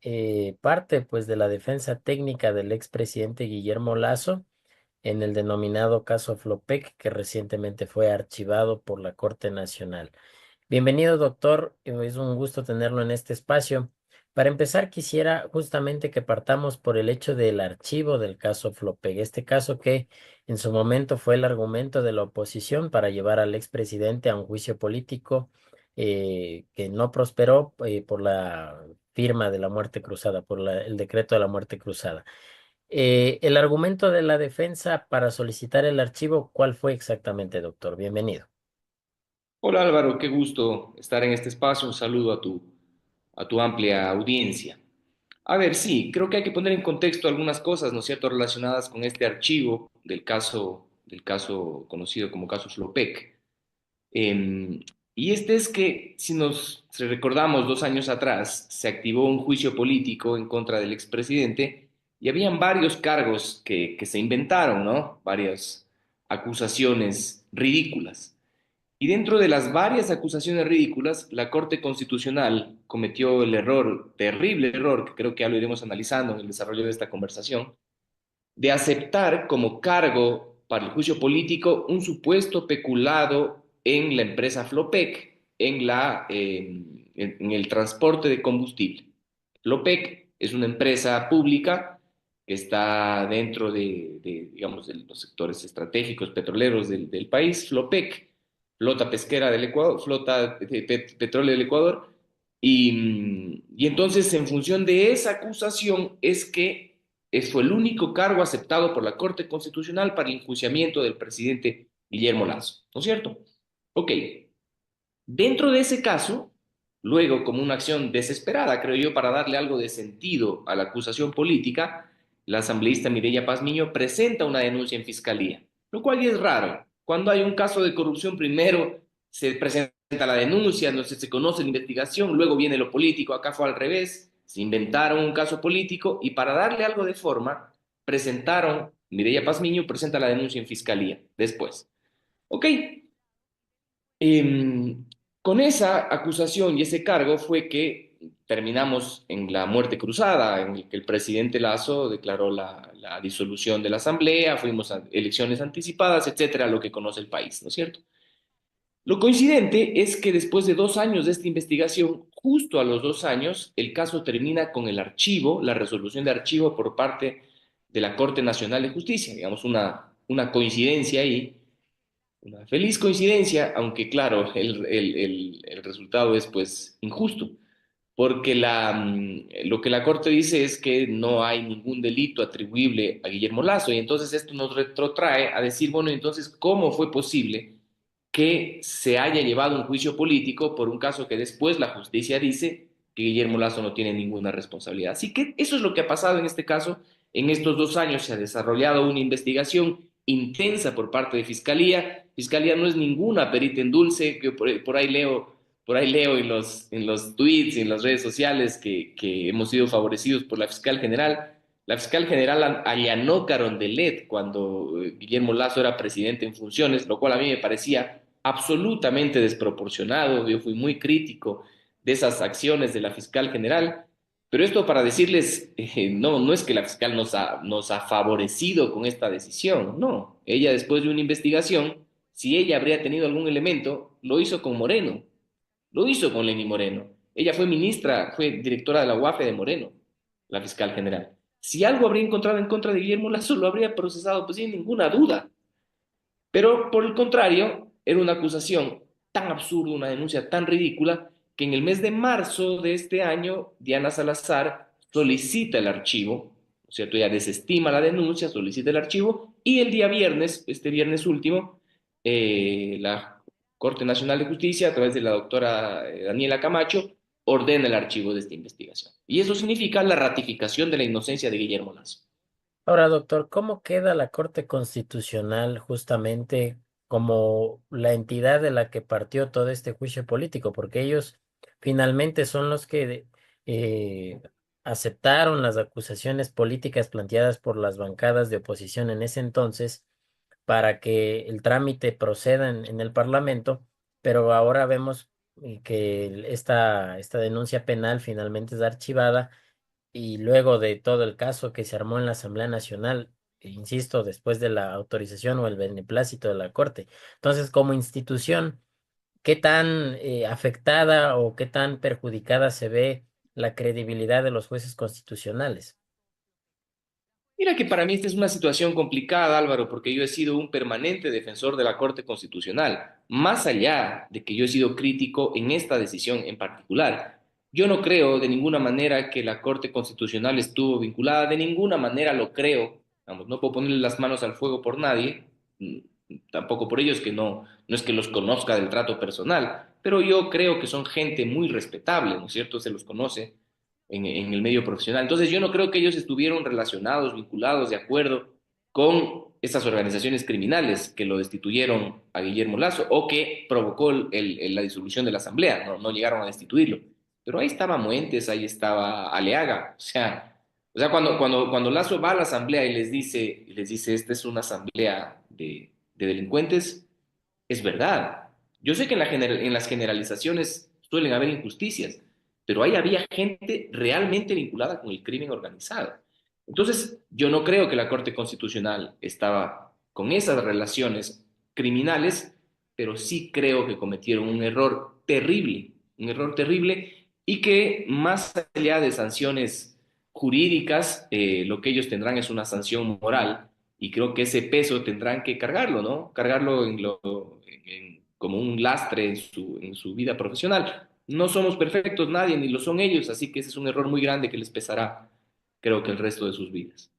parte pues de la defensa técnica del expresidente Guillermo Lazo en el denominado caso Flopec, que recientemente fue archivado por la Corte Nacional. Bienvenido, doctor. Es un gusto tenerlo en este espacio. Para empezar, quisiera justamente que partamos por el hecho del archivo del caso Flopec, este caso que en su momento fue el argumento de la oposición para llevar al expresidente a un juicio político que no prosperó por la firma de la muerte cruzada, por el decreto de la muerte cruzada. El argumento de la defensa para solicitar el archivo, ¿cuál fue exactamente, doctor? Bienvenido. Hola Álvaro, qué gusto estar en este espacio. Un saludo a tu amplia audiencia. A ver, sí, creo que hay que poner en contexto algunas cosas, ¿no es cierto?, relacionadas con este archivo del caso conocido como caso Flopec. Y este es que, si recordamos 2 años atrás, se activó un juicio político en contra del expresidente y habían varios cargos que se inventaron, ¿no? Varias acusaciones ridículas. Y dentro de las varias acusaciones ridículas, la Corte Constitucional cometió el error, terrible error, que creo que ya lo iremos analizando en el desarrollo de esta conversación, de aceptar como cargo para el juicio político un supuesto peculado en la empresa Flopec, en el transporte de combustible. Flopec es una empresa pública que está dentro digamos, de los sectores estratégicos petroleros del país. Flopec, flota pesquera del Ecuador, flota de petróleo del Ecuador, y entonces en función de esa acusación es que fue el único cargo aceptado por la Corte Constitucional para el enjuiciamiento del presidente Guillermo Lasso, ¿no es cierto? Ok, dentro de ese caso, luego como una acción desesperada, creo yo, para darle algo de sentido a la acusación política, la asambleísta Mireya Pazmiño presenta una denuncia en fiscalía, lo cual ya es raro. Cuando hay un caso de corrupción, primero se presenta la denuncia, no sé, se conoce la investigación, luego viene lo político. Acá fue al revés, se inventaron un caso político y para darle algo de forma, Mireya Pazmiño presenta la denuncia en fiscalía después. Ok, con esa acusación y ese cargo fue que terminamos en la muerte cruzada, en el que el presidente Lasso declaró la disolución de la asamblea, fuimos a elecciones anticipadas, etcétera, lo que conoce el país, ¿no es cierto? Lo coincidente es que después de 2 años de esta investigación, justo a los 2 años, el caso termina con el archivo, la resolución de archivo por parte de la Corte Nacional de Justicia, digamos una coincidencia ahí, una feliz coincidencia, aunque claro, el resultado es pues injusto, porque lo que la Corte dice es que no hay ningún delito atribuible a Guillermo Lasso, y entonces esto nos retrotrae a decir, bueno, entonces, ¿cómo fue posible que se haya llevado un juicio político por un caso que después la justicia dice que Guillermo Lasso no tiene ninguna responsabilidad? Así que eso es lo que ha pasado en este caso. En estos 2 años se ha desarrollado una investigación intensa por parte de Fiscalía. Fiscalía no es ninguna perita en dulce, que por ahí leo en los tweets y en las redes sociales que hemos sido favorecidos por la fiscal general. La fiscal general allanó Carondelet cuando Guillermo Lasso era presidente en funciones, lo cual a mí me parecía absolutamente desproporcionado. Yo fui muy crítico de esas acciones de la fiscal general, pero esto para decirles, no es que la fiscal nos ha favorecido con esta decisión, no. Ella después de una investigación, si ella habría tenido algún elemento, lo hizo con Moreno, lo hizo con Lenny Moreno. Ella fue ministra, fue directora de la UAFE de Moreno, la fiscal general. Si algo habría encontrado en contra de Guillermo Lasso, lo habría procesado pues sin ninguna duda. Pero por el contrario, era una acusación tan absurda, una denuncia tan ridícula, que en el mes de marzo de este año, Diana Salazar solicita el archivo, ¿no es cierto? Ella desestima la denuncia, solicita el archivo, y el día viernes, este viernes último, la Corte Nacional de Justicia, a través de la doctora Daniela Camacho, ordena el archivo de esta investigación. Y eso significa la ratificación de la inocencia de Guillermo Lasso. Ahora, doctor, ¿cómo queda la Corte Constitucional justamente como la entidad de la que partió todo este juicio político? Porque ellos finalmente son los que eh, aceptaron las acusaciones políticas planteadas por las bancadas de oposición en ese entonces para que el trámite proceda en el Parlamento, pero ahora vemos que esta denuncia penal finalmente es archivada y luego de todo el caso que se armó en la Asamblea Nacional, insisto, después de la autorización o el beneplácito de la Corte. Entonces, como institución, ¿qué tan afectada o qué tan perjudicada se ve la credibilidad de los jueces constitucionales? Mira que para mí esta es una situación complicada, Álvaro, porque yo he sido un permanente defensor de la Corte Constitucional, más allá de que yo he sido crítico en esta decisión en particular. Yo no creo de ninguna manera que la Corte Constitucional estuvo vinculada, de ninguna manera lo creo. Vamos, no puedo ponerle las manos al fuego por nadie, tampoco por ellos, que no es que los conozca del trato personal, pero yo creo que son gente muy respetable, ¿no es cierto? Se los conoce en el medio profesional. Entonces yo no creo que ellos estuvieron relacionados, vinculados, de acuerdo con esas organizaciones criminales que lo destituyeron a Guillermo Lasso o que provocó la disolución de la Asamblea, no llegaron a destituirlo. Pero ahí estaba Muentes, ahí estaba Aleaga, o sea cuando Lasso va a la Asamblea y les dice, esta es una asamblea de delincuentes, es verdad. Yo sé que en las generalizaciones suelen haber injusticias, pero ahí había gente realmente vinculada con el crimen organizado. Entonces, yo no creo que la Corte Constitucional estaba con esas relaciones criminales, pero sí creo que cometieron un error terrible, y que más allá de sanciones jurídicas, lo que ellos tendrán es una sanción moral, y creo que ese peso tendrán que cargarlo, ¿no? Cargarlo como un lastre en su vida profesional. No somos perfectos nadie, ni lo son ellos, así que ese es un error muy grande que les pesará, creo que el resto de sus vidas.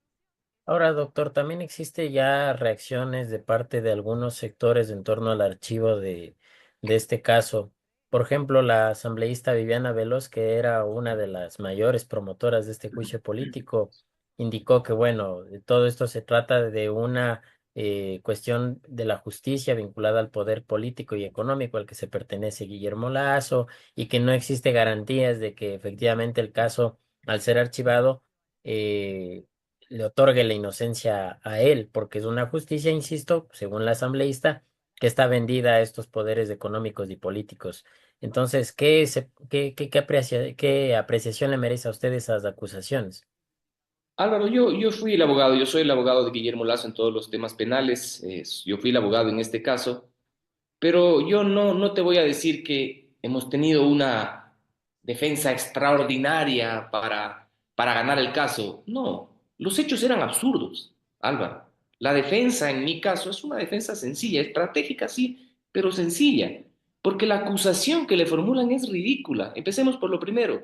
Ahora, doctor, también existe ya reacciones de parte de algunos sectores en torno al archivo de este caso. Por ejemplo, la asambleísta Viviana Veloz, que era una de las mayores promotoras de este juicio político, indicó que, bueno, de todo esto se trata de una cuestión de la justicia vinculada al poder político y económico al que se pertenece Guillermo Lazo, y que no existe garantías de que efectivamente el caso, al ser archivado, eh, le otorgue la inocencia a él, porque es una justicia, insisto, según la asambleísta, que está vendida a estos poderes económicos y políticos. Entonces, ¿qué apreciación le merece a usted esas acusaciones? Álvaro, yo fui el abogado, yo soy el abogado de Guillermo Lazo en todos los temas penales, yo fui el abogado en este caso, pero yo no te voy a decir que hemos tenido una defensa extraordinaria para ganar el caso. No, los hechos eran absurdos, Álvaro. La defensa en mi caso es una defensa sencilla, estratégica sí, pero sencilla, porque la acusación que le formulan es ridícula. Empecemos por lo primero.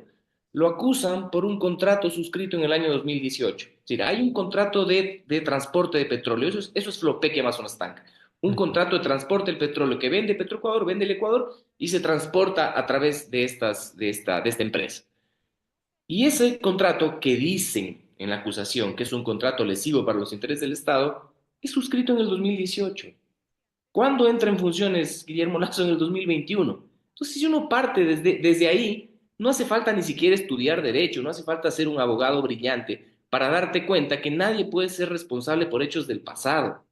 Lo acusan por un contrato suscrito en el año 2018. Es decir, hay un contrato de transporte de petróleo, eso es Flopec y Amazonas Tank. Un contrato de transporte del petróleo que vende Petroecuador, vende el Ecuador y se transporta a través de esta empresa. Y ese contrato que dicen en la acusación que es un contrato lesivo para los intereses del Estado, es suscrito en el 2018. ¿Cuándo entra en funciones Guillermo Lazo? En el 2021. Entonces, si uno parte desde ahí, no hace falta ni siquiera estudiar derecho, no hace falta ser un abogado brillante para darte cuenta que nadie puede ser responsable por hechos del pasado.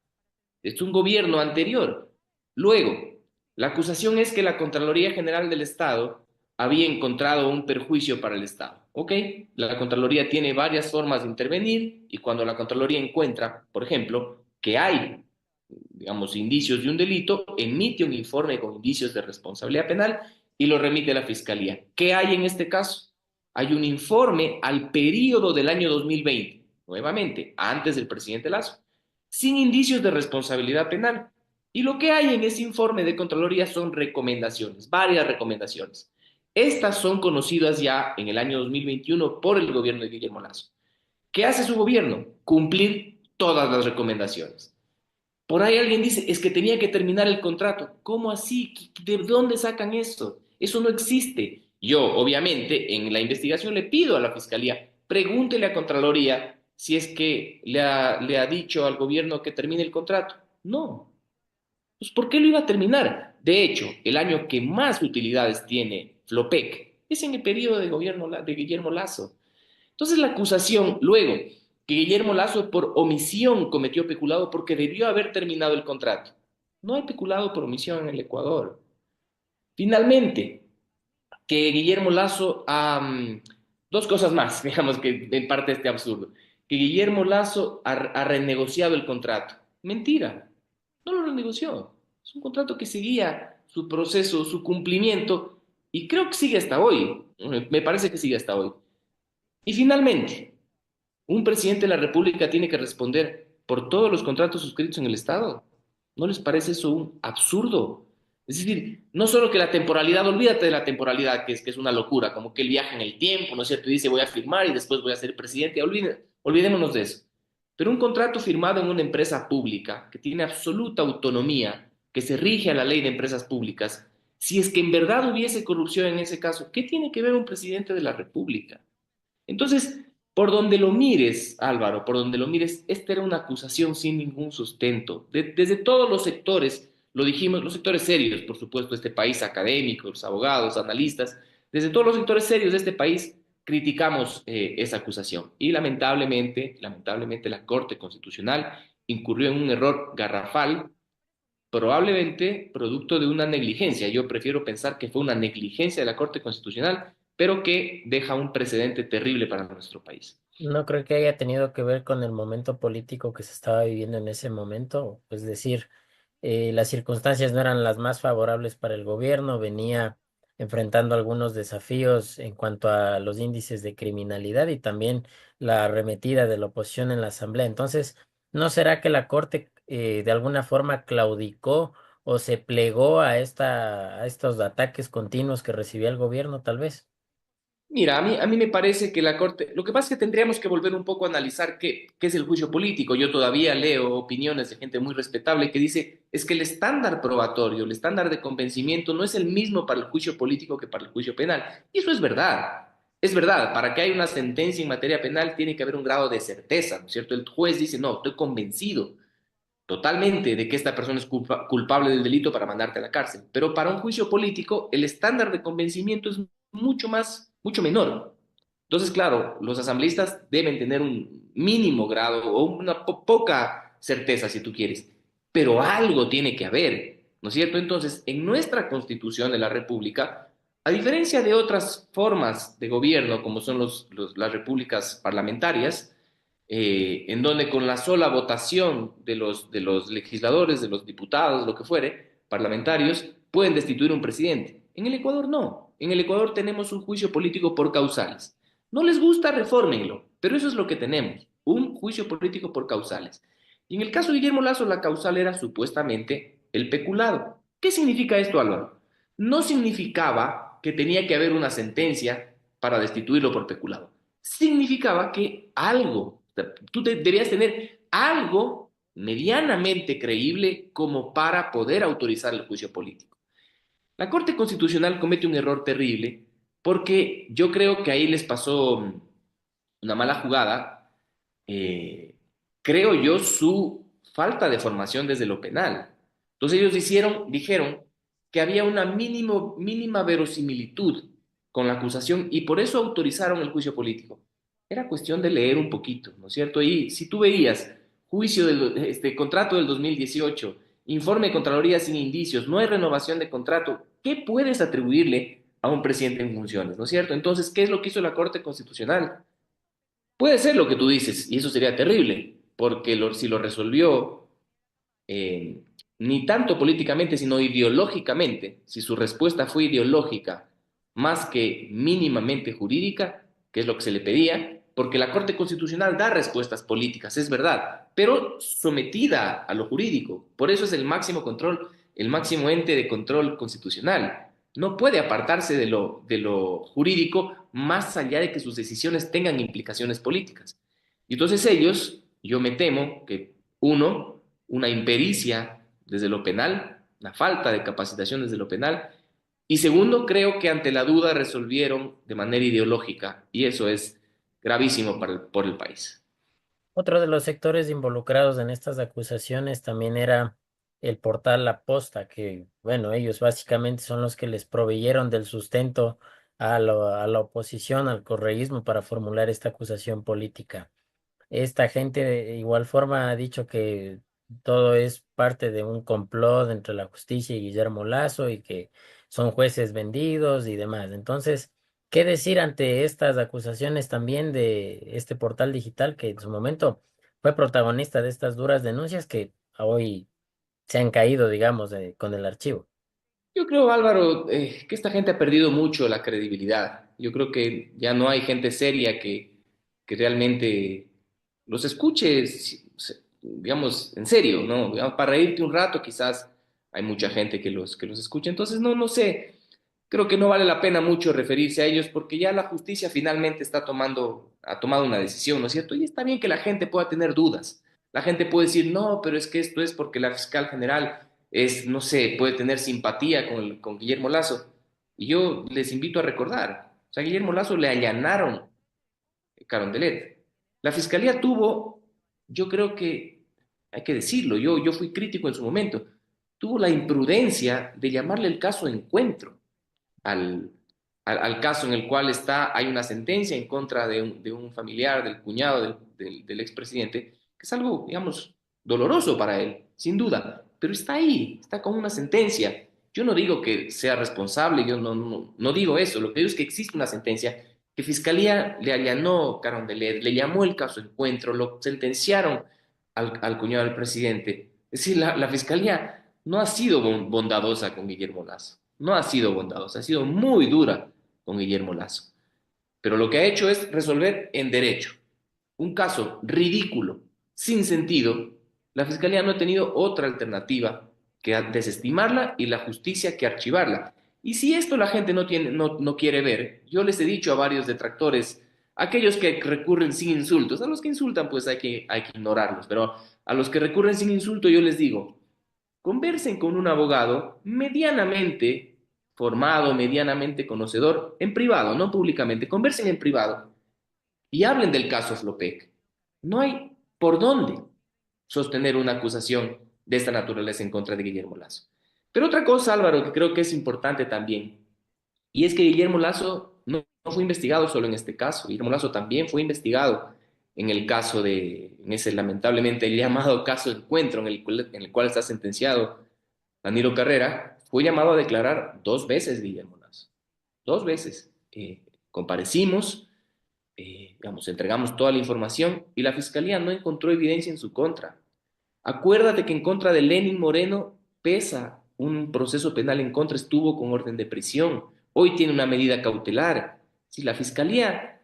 Es un gobierno anterior. Luego, la acusación es que la Contraloría General del Estado había encontrado un perjuicio para el Estado. ¿Ok? La Contraloría tiene varias formas de intervenir, y cuando la Contraloría encuentra, por ejemplo, que hay, digamos, indicios de un delito, emite un informe con indicios de responsabilidad penal y lo remite a la Fiscalía. ¿Qué hay en este caso? Hay un informe al periodo del año 2020, nuevamente, antes del presidente Lazo, sin indicios de responsabilidad penal. Y lo que hay en ese informe de Contraloría son recomendaciones, varias recomendaciones. Estas son conocidas ya en el año 2021 por el gobierno de Guillermo Lazo. ¿Qué hace su gobierno? Cumplir todas las recomendaciones. Por ahí alguien dice, es que tenía que terminar el contrato. ¿Cómo así? ¿De dónde sacan eso? Eso no existe. Yo, obviamente, en la investigación le pido a la Fiscalía, pregúntele a Contraloría si es que le ha dicho al gobierno que termine el contrato. No. Pues, ¿por qué lo iba a terminar? De hecho, el año que más utilidades tiene Flopec es en el periodo de gobierno de Guillermo Lazo. Entonces la acusación, luego, que Guillermo Lazo por omisión cometió peculado porque debió haber terminado el contrato. No hay peculado por omisión en el Ecuador. Finalmente, que Guillermo Lazo, dos cosas más, digamos que en parte este absurdo, que Guillermo Lazo ha renegociado el contrato. Mentira, no lo renegoció. Es un contrato que seguía su proceso, su cumplimiento, y creo que sigue hasta hoy. Me parece que sigue hasta hoy. Y finalmente, un presidente de la República tiene que responder por todos los contratos suscritos en el Estado. ¿No les parece eso un absurdo? Es decir, no solo que la temporalidad, olvídate de la temporalidad, que es una locura, como que él viaja en el tiempo, ¿no es cierto? Y dice, voy a firmar y después voy a ser presidente. Olvidémonos de eso. Pero un contrato firmado en una empresa pública, que tiene absoluta autonomía, que se rige a la ley de empresas públicas, si es que en verdad hubiese corrupción en ese caso, ¿qué tiene que ver un presidente de la República? Entonces, por donde lo mires, Álvaro, por donde lo mires, esta era una acusación sin ningún sustento. Desde todos los sectores, lo dijimos, los sectores serios, por supuesto, de este país, académicos, abogados, analistas, desde todos los sectores serios de este país, criticamos esa acusación. Y lamentablemente la Corte Constitucional incurrió en un error garrafal, probablemente producto de una negligencia. Yo prefiero pensar que fue una negligencia de la Corte Constitucional, pero que deja un precedente terrible para nuestro país. No creo que haya tenido que ver con el momento político que se estaba viviendo en ese momento. Es decir, las circunstancias no eran las más favorables para el gobierno, venía enfrentando algunos desafíos en cuanto a los índices de criminalidad y también la arremetida de la oposición en la Asamblea. Entonces, ¿no será que la Corte de alguna forma claudicó o se plegó a a estos ataques continuos que recibía el gobierno, tal vez? Mira, a mí me parece que la Corte, lo que pasa es que tendríamos que volver un poco a analizar qué es el juicio político. Yo todavía leo opiniones de gente muy respetable que dice, es que el estándar probatorio, el estándar de convencimiento no es el mismo para el juicio político que para el juicio penal. Y eso es verdad. Es verdad, para que haya una sentencia en materia penal tiene que haber un grado de certeza, ¿no es cierto? El juez dice, no, estoy convencido totalmente de que esta persona es culpable del delito para mandarte a la cárcel. Pero para un juicio político, el estándar de convencimiento es mucho menor. Entonces, claro, los asambleístas deben tener un mínimo grado o una poca certeza, si tú quieres, pero algo tiene que haber, ¿no es cierto? Entonces, en nuestra Constitución de la República, a diferencia de otras formas de gobierno, como son las repúblicas parlamentarias, en donde con la sola votación de los legisladores, de los diputados, lo que fuere, parlamentarios, pueden destituir un presidente. En el Ecuador no. En el Ecuador tenemos un juicio político por causales. No les gusta, refórmenlo, pero eso es lo que tenemos, un juicio político por causales. Y en el caso de Guillermo Lazo, la causal era supuestamente el peculado. ¿Qué significa esto, Álvaro? No significaba que tenía que haber una sentencia para destituirlo por peculado. Significaba que algo, tú debías tener algo medianamente creíble como para poder autorizar el juicio político. La Corte Constitucional comete un error terrible porque yo creo que ahí les pasó una mala jugada, creo yo, su falta de formación desde lo penal. Entonces ellos dijeron que había una mínima verosimilitud con la acusación y por eso autorizaron el juicio político. Era cuestión de leer un poquito, ¿no es cierto? Y si tú veías juicio contrato del 2018, informe de Contraloría sin indicios, no hay renovación de contrato, ¿qué puedes atribuirle a un presidente en funciones, ¿no es cierto? Entonces, ¿qué es lo que hizo la Corte Constitucional? Puede ser lo que tú dices, y eso sería terrible, porque si lo resolvió ni tanto políticamente, sino ideológicamente, si su respuesta fue ideológica más que mínimamente jurídica, que es lo que se le pedía, porque la Corte Constitucional da respuestas políticas, es verdad, pero sometida a lo jurídico. Por eso es el máximo control, el máximo ente de control constitucional. No puede apartarse de lo jurídico más allá de que sus decisiones tengan implicaciones políticas. Y entonces ellos, yo me temo que una impericia desde lo penal, una falta de capacitación desde lo penal, y segundo, creo que ante la duda resolvieron de manera ideológica, y eso es gravísimo por el país. Otro de los sectores involucrados en estas acusaciones también era el portal La Posta, que, bueno, ellos básicamente son los que les proveyeron del sustento a la oposición, al correísmo, para formular esta acusación política. Esta gente de igual forma ha dicho que todo es parte de un complot entre la justicia y Guillermo Lazo y que son jueces vendidos y demás. Entonces, ¿qué decir ante estas acusaciones también de este portal digital que en su momento fue protagonista de estas duras denuncias que hoy se han caído, digamos, con el archivo? Yo creo, Álvaro, que esta gente ha perdido mucho la credibilidad. Yo creo que ya no hay gente seria que realmente los escuche, digamos, en serio, ¿no? Digamos, para reírte un rato quizás hay mucha gente que los escucha. Entonces, no sé, creo que no vale la pena mucho referirse a ellos porque ya la justicia finalmente ha tomado una decisión, ¿no es cierto? Y está bien que la gente pueda tener dudas. La gente puede decir, no, pero es que esto es porque la fiscal general no sé, puede tener simpatía con Guillermo Lazo. Y yo les invito a recordar, o sea, a Guillermo Lazo le allanaron Carondelet. La fiscalía tuvo, yo creo que hay que decirlo, yo fui crítico en su momento, tuvo la imprudencia de llamarle el caso encuentro al caso en el cual hay una sentencia en contra de un familiar, del cuñado del expresidente, que es algo, digamos, doloroso para él, sin duda. pero está ahí, está con una sentencia. Yo no digo que sea responsable, yo no digo eso, lo que digo es que existe una sentencia que Fiscalía le allanó Carondelet, le llamó el caso encuentro, lo sentenciaron al cuñado del presidente. Es decir, la Fiscalía no ha sido bondadosa con Guillermo Lasso, no ha sido bondadosa, ha sido muy dura con Guillermo Lasso. Pero lo que ha hecho es resolver en derecho un caso ridículo, sin sentido. La Fiscalía no ha tenido otra alternativa que desestimarla y la justicia que archivarla. Y si esto la gente no quiere ver, yo les he dicho a varios detractores, aquellos que recurren sin insultos, a los que insultan pues hay que ignorarlos, pero a los que recurren sin insulto yo les digo, conversen con un abogado medianamente formado, medianamente conocedor, en privado, no públicamente, conversen en privado y hablen del caso Flopec. No hay por dónde sostener una acusación de esta naturaleza en contra de Guillermo Lasso. Pero otra cosa, Álvaro, que creo que es importante también, y es que Guillermo Lasso no fue investigado solo en este caso. Guillermo Lasso también fue investigado en el caso en ese lamentablemente llamado caso de encuentro, en el cual está sentenciado Danilo Carrera. Fue llamado a declarar 2 veces Guillermo Lasso. 2 veces. Comparecimos, entregamos toda la información y la Fiscalía no encontró evidencia en su contra. Acuérdate que en contra de Lenin Moreno pesa un proceso penal en contra, estuvo con orden de prisión, hoy tiene una medida cautelar. Si la Fiscalía,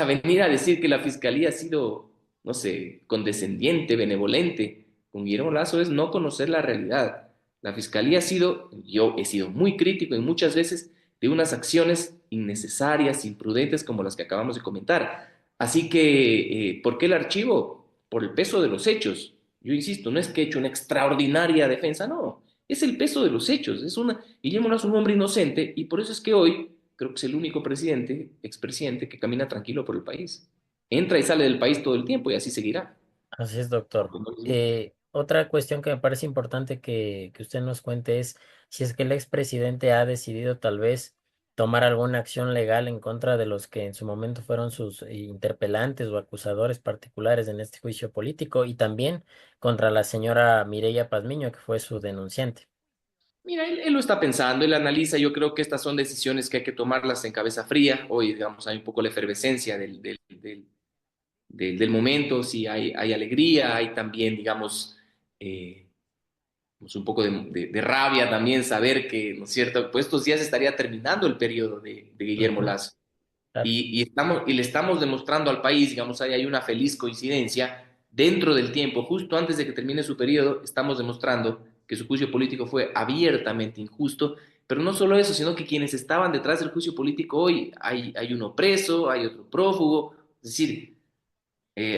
venir a decir que la Fiscalía ha sido, no sé, condescendiente, benevolente con Guillermo Lasso es no conocer la realidad. La Fiscalía yo he sido muy crítico en muchas veces de unas acciones innecesarias, imprudentes como las que acabamos de comentar. Así que, ¿por qué el archivo? Por el peso de los hechos. Yo insisto, no es que he hecho una extraordinaria defensa, no. Es el peso de los hechos. Guillermo Lasso es un hombre inocente y por eso es que hoy creo que es el único expresidente que camina tranquilo por el país. Entra y sale del país todo el tiempo y así seguirá. Así es, doctor. Otra cuestión que me parece importante que usted nos cuente es si es que el expresidente ha decidido tal vez tomar alguna acción legal en contra de los que en su momento fueron sus interpelantes o acusadores particulares en este juicio político y también contra la señora Mireya Pazmiño, que fue su denunciante. Mira, él lo está pensando, él analiza, yo creo que estas son decisiones que hay que tomarlas en cabeza fría. Hoy, digamos, hay un poco la efervescencia del momento, sí, hay alegría, hay también, digamos, un poco de rabia también saber que, ¿no es cierto?, pues estos días estaría terminando el periodo de Guillermo Lasso. Y le estamos demostrando al país, digamos, hay una feliz coincidencia, dentro del tiempo, justo antes de que termine su periodo, estamos demostrando que su juicio político fue abiertamente injusto, pero no solo eso, sino que quienes estaban detrás del juicio político hoy, hay uno preso, hay otro prófugo, es decir,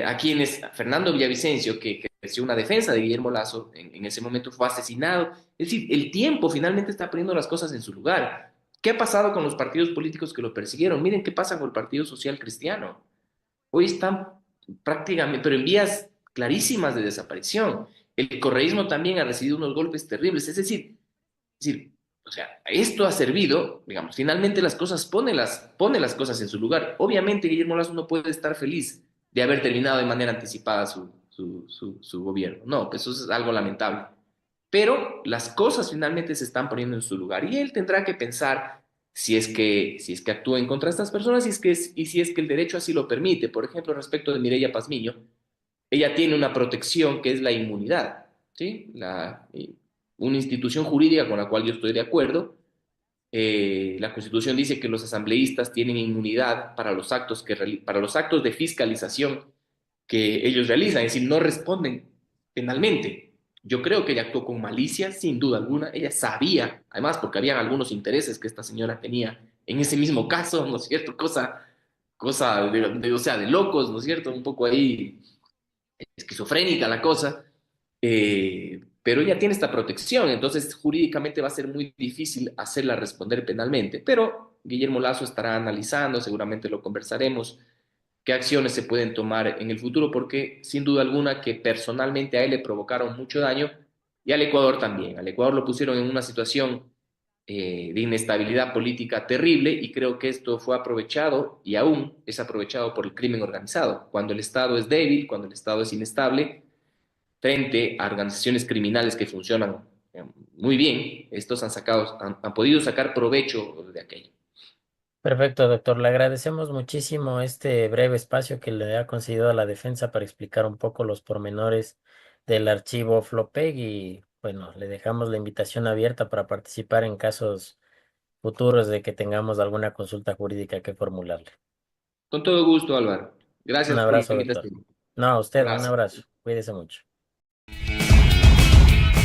a quienes Fernando Villavicencio, que ejerció una defensa de Guillermo Lasso, en ese momento fue asesinado. Es decir, el tiempo finalmente está poniendo las cosas en su lugar. ¿Qué ha pasado con los partidos políticos que lo persiguieron? Miren qué pasa con el Partido Social Cristiano. Hoy están prácticamente, pero en vías clarísimas de desaparición. El correísmo también ha recibido unos golpes terribles. Es decir, o sea, esto ha servido, digamos, finalmente las cosas pone las cosas en su lugar. Obviamente Guillermo Lasso no puede estar feliz de haber terminado de manera anticipada su gobierno. No, pues eso es algo lamentable. Pero las cosas finalmente se están poniendo en su lugar y él tendrá que pensar si es que actúa en contra de estas personas y si es que el derecho así lo permite. Por ejemplo, respecto de Mireya Pazmiño, ella tiene una protección que es la inmunidad, ¿sí? Una institución jurídica con la cual yo estoy de acuerdo. La Constitución dice que los asambleístas tienen inmunidad para los actos de fiscalización que ellos realizan, es decir, no responden penalmente. Yo creo que ella actuó con malicia, sin duda alguna. Ella sabía, además, porque habían algunos intereses que esta señora tenía en ese mismo caso, ¿no es cierto? Cosa de locos, ¿no es cierto? Un poco ahí esquizofrénica la cosa. Pero ella tiene esta protección, entonces jurídicamente va a ser muy difícil hacerla responder penalmente. Pero Guillermo Lasso estará analizando, seguramente lo conversaremos, qué acciones se pueden tomar en el futuro, porque sin duda alguna que personalmente a él le provocaron mucho daño y al Ecuador también. Al Ecuador lo pusieron en una situación de inestabilidad política terrible y creo que esto fue aprovechado y aún es aprovechado por el crimen organizado. Cuando el Estado es débil, cuando el Estado es inestable, frente a organizaciones criminales que funcionan muy bien. Estos han podido sacar provecho de aquello. Perfecto, doctor. Le agradecemos muchísimo este breve espacio que le ha concedido a la defensa para explicar un poco los pormenores del archivo Flopec y bueno, le dejamos la invitación abierta para participar en casos futuros de que tengamos alguna consulta jurídica que formularle. Con todo gusto, Álvaro. Gracias Un por la abrazo, doctor. invitación. No, a usted, un Abrazo. abrazo. Cuídese mucho.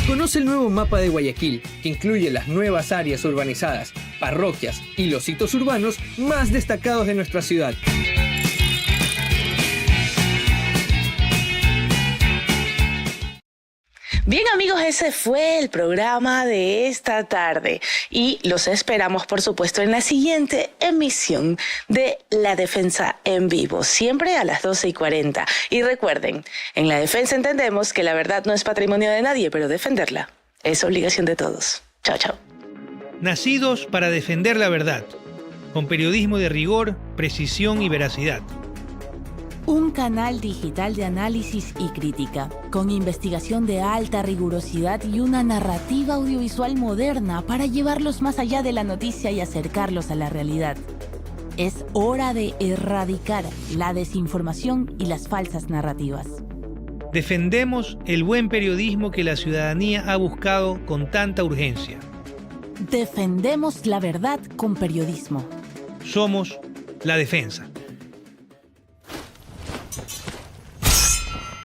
Conoce el nuevo mapa de Guayaquil, que incluye las nuevas áreas urbanizadas, parroquias y los hitos urbanos más destacados de nuestra ciudad. Bien amigos, ese fue el programa de esta tarde y los esperamos por supuesto en la siguiente emisión de La Defensa en Vivo, siempre a las 12:40. Y recuerden, en La Defensa entendemos que la verdad no es patrimonio de nadie, pero defenderla es obligación de todos. Chao, chao. Nacidos para defender la verdad, con periodismo de rigor, precisión y veracidad. Un canal digital de análisis y crítica, con investigación de alta rigurosidad y una narrativa audiovisual moderna para llevarlos más allá de la noticia y acercarlos a la realidad. Es hora de erradicar la desinformación y las falsas narrativas. Defendemos el buen periodismo que la ciudadanía ha buscado con tanta urgencia. Defendemos la verdad con periodismo. Somos La Defensa.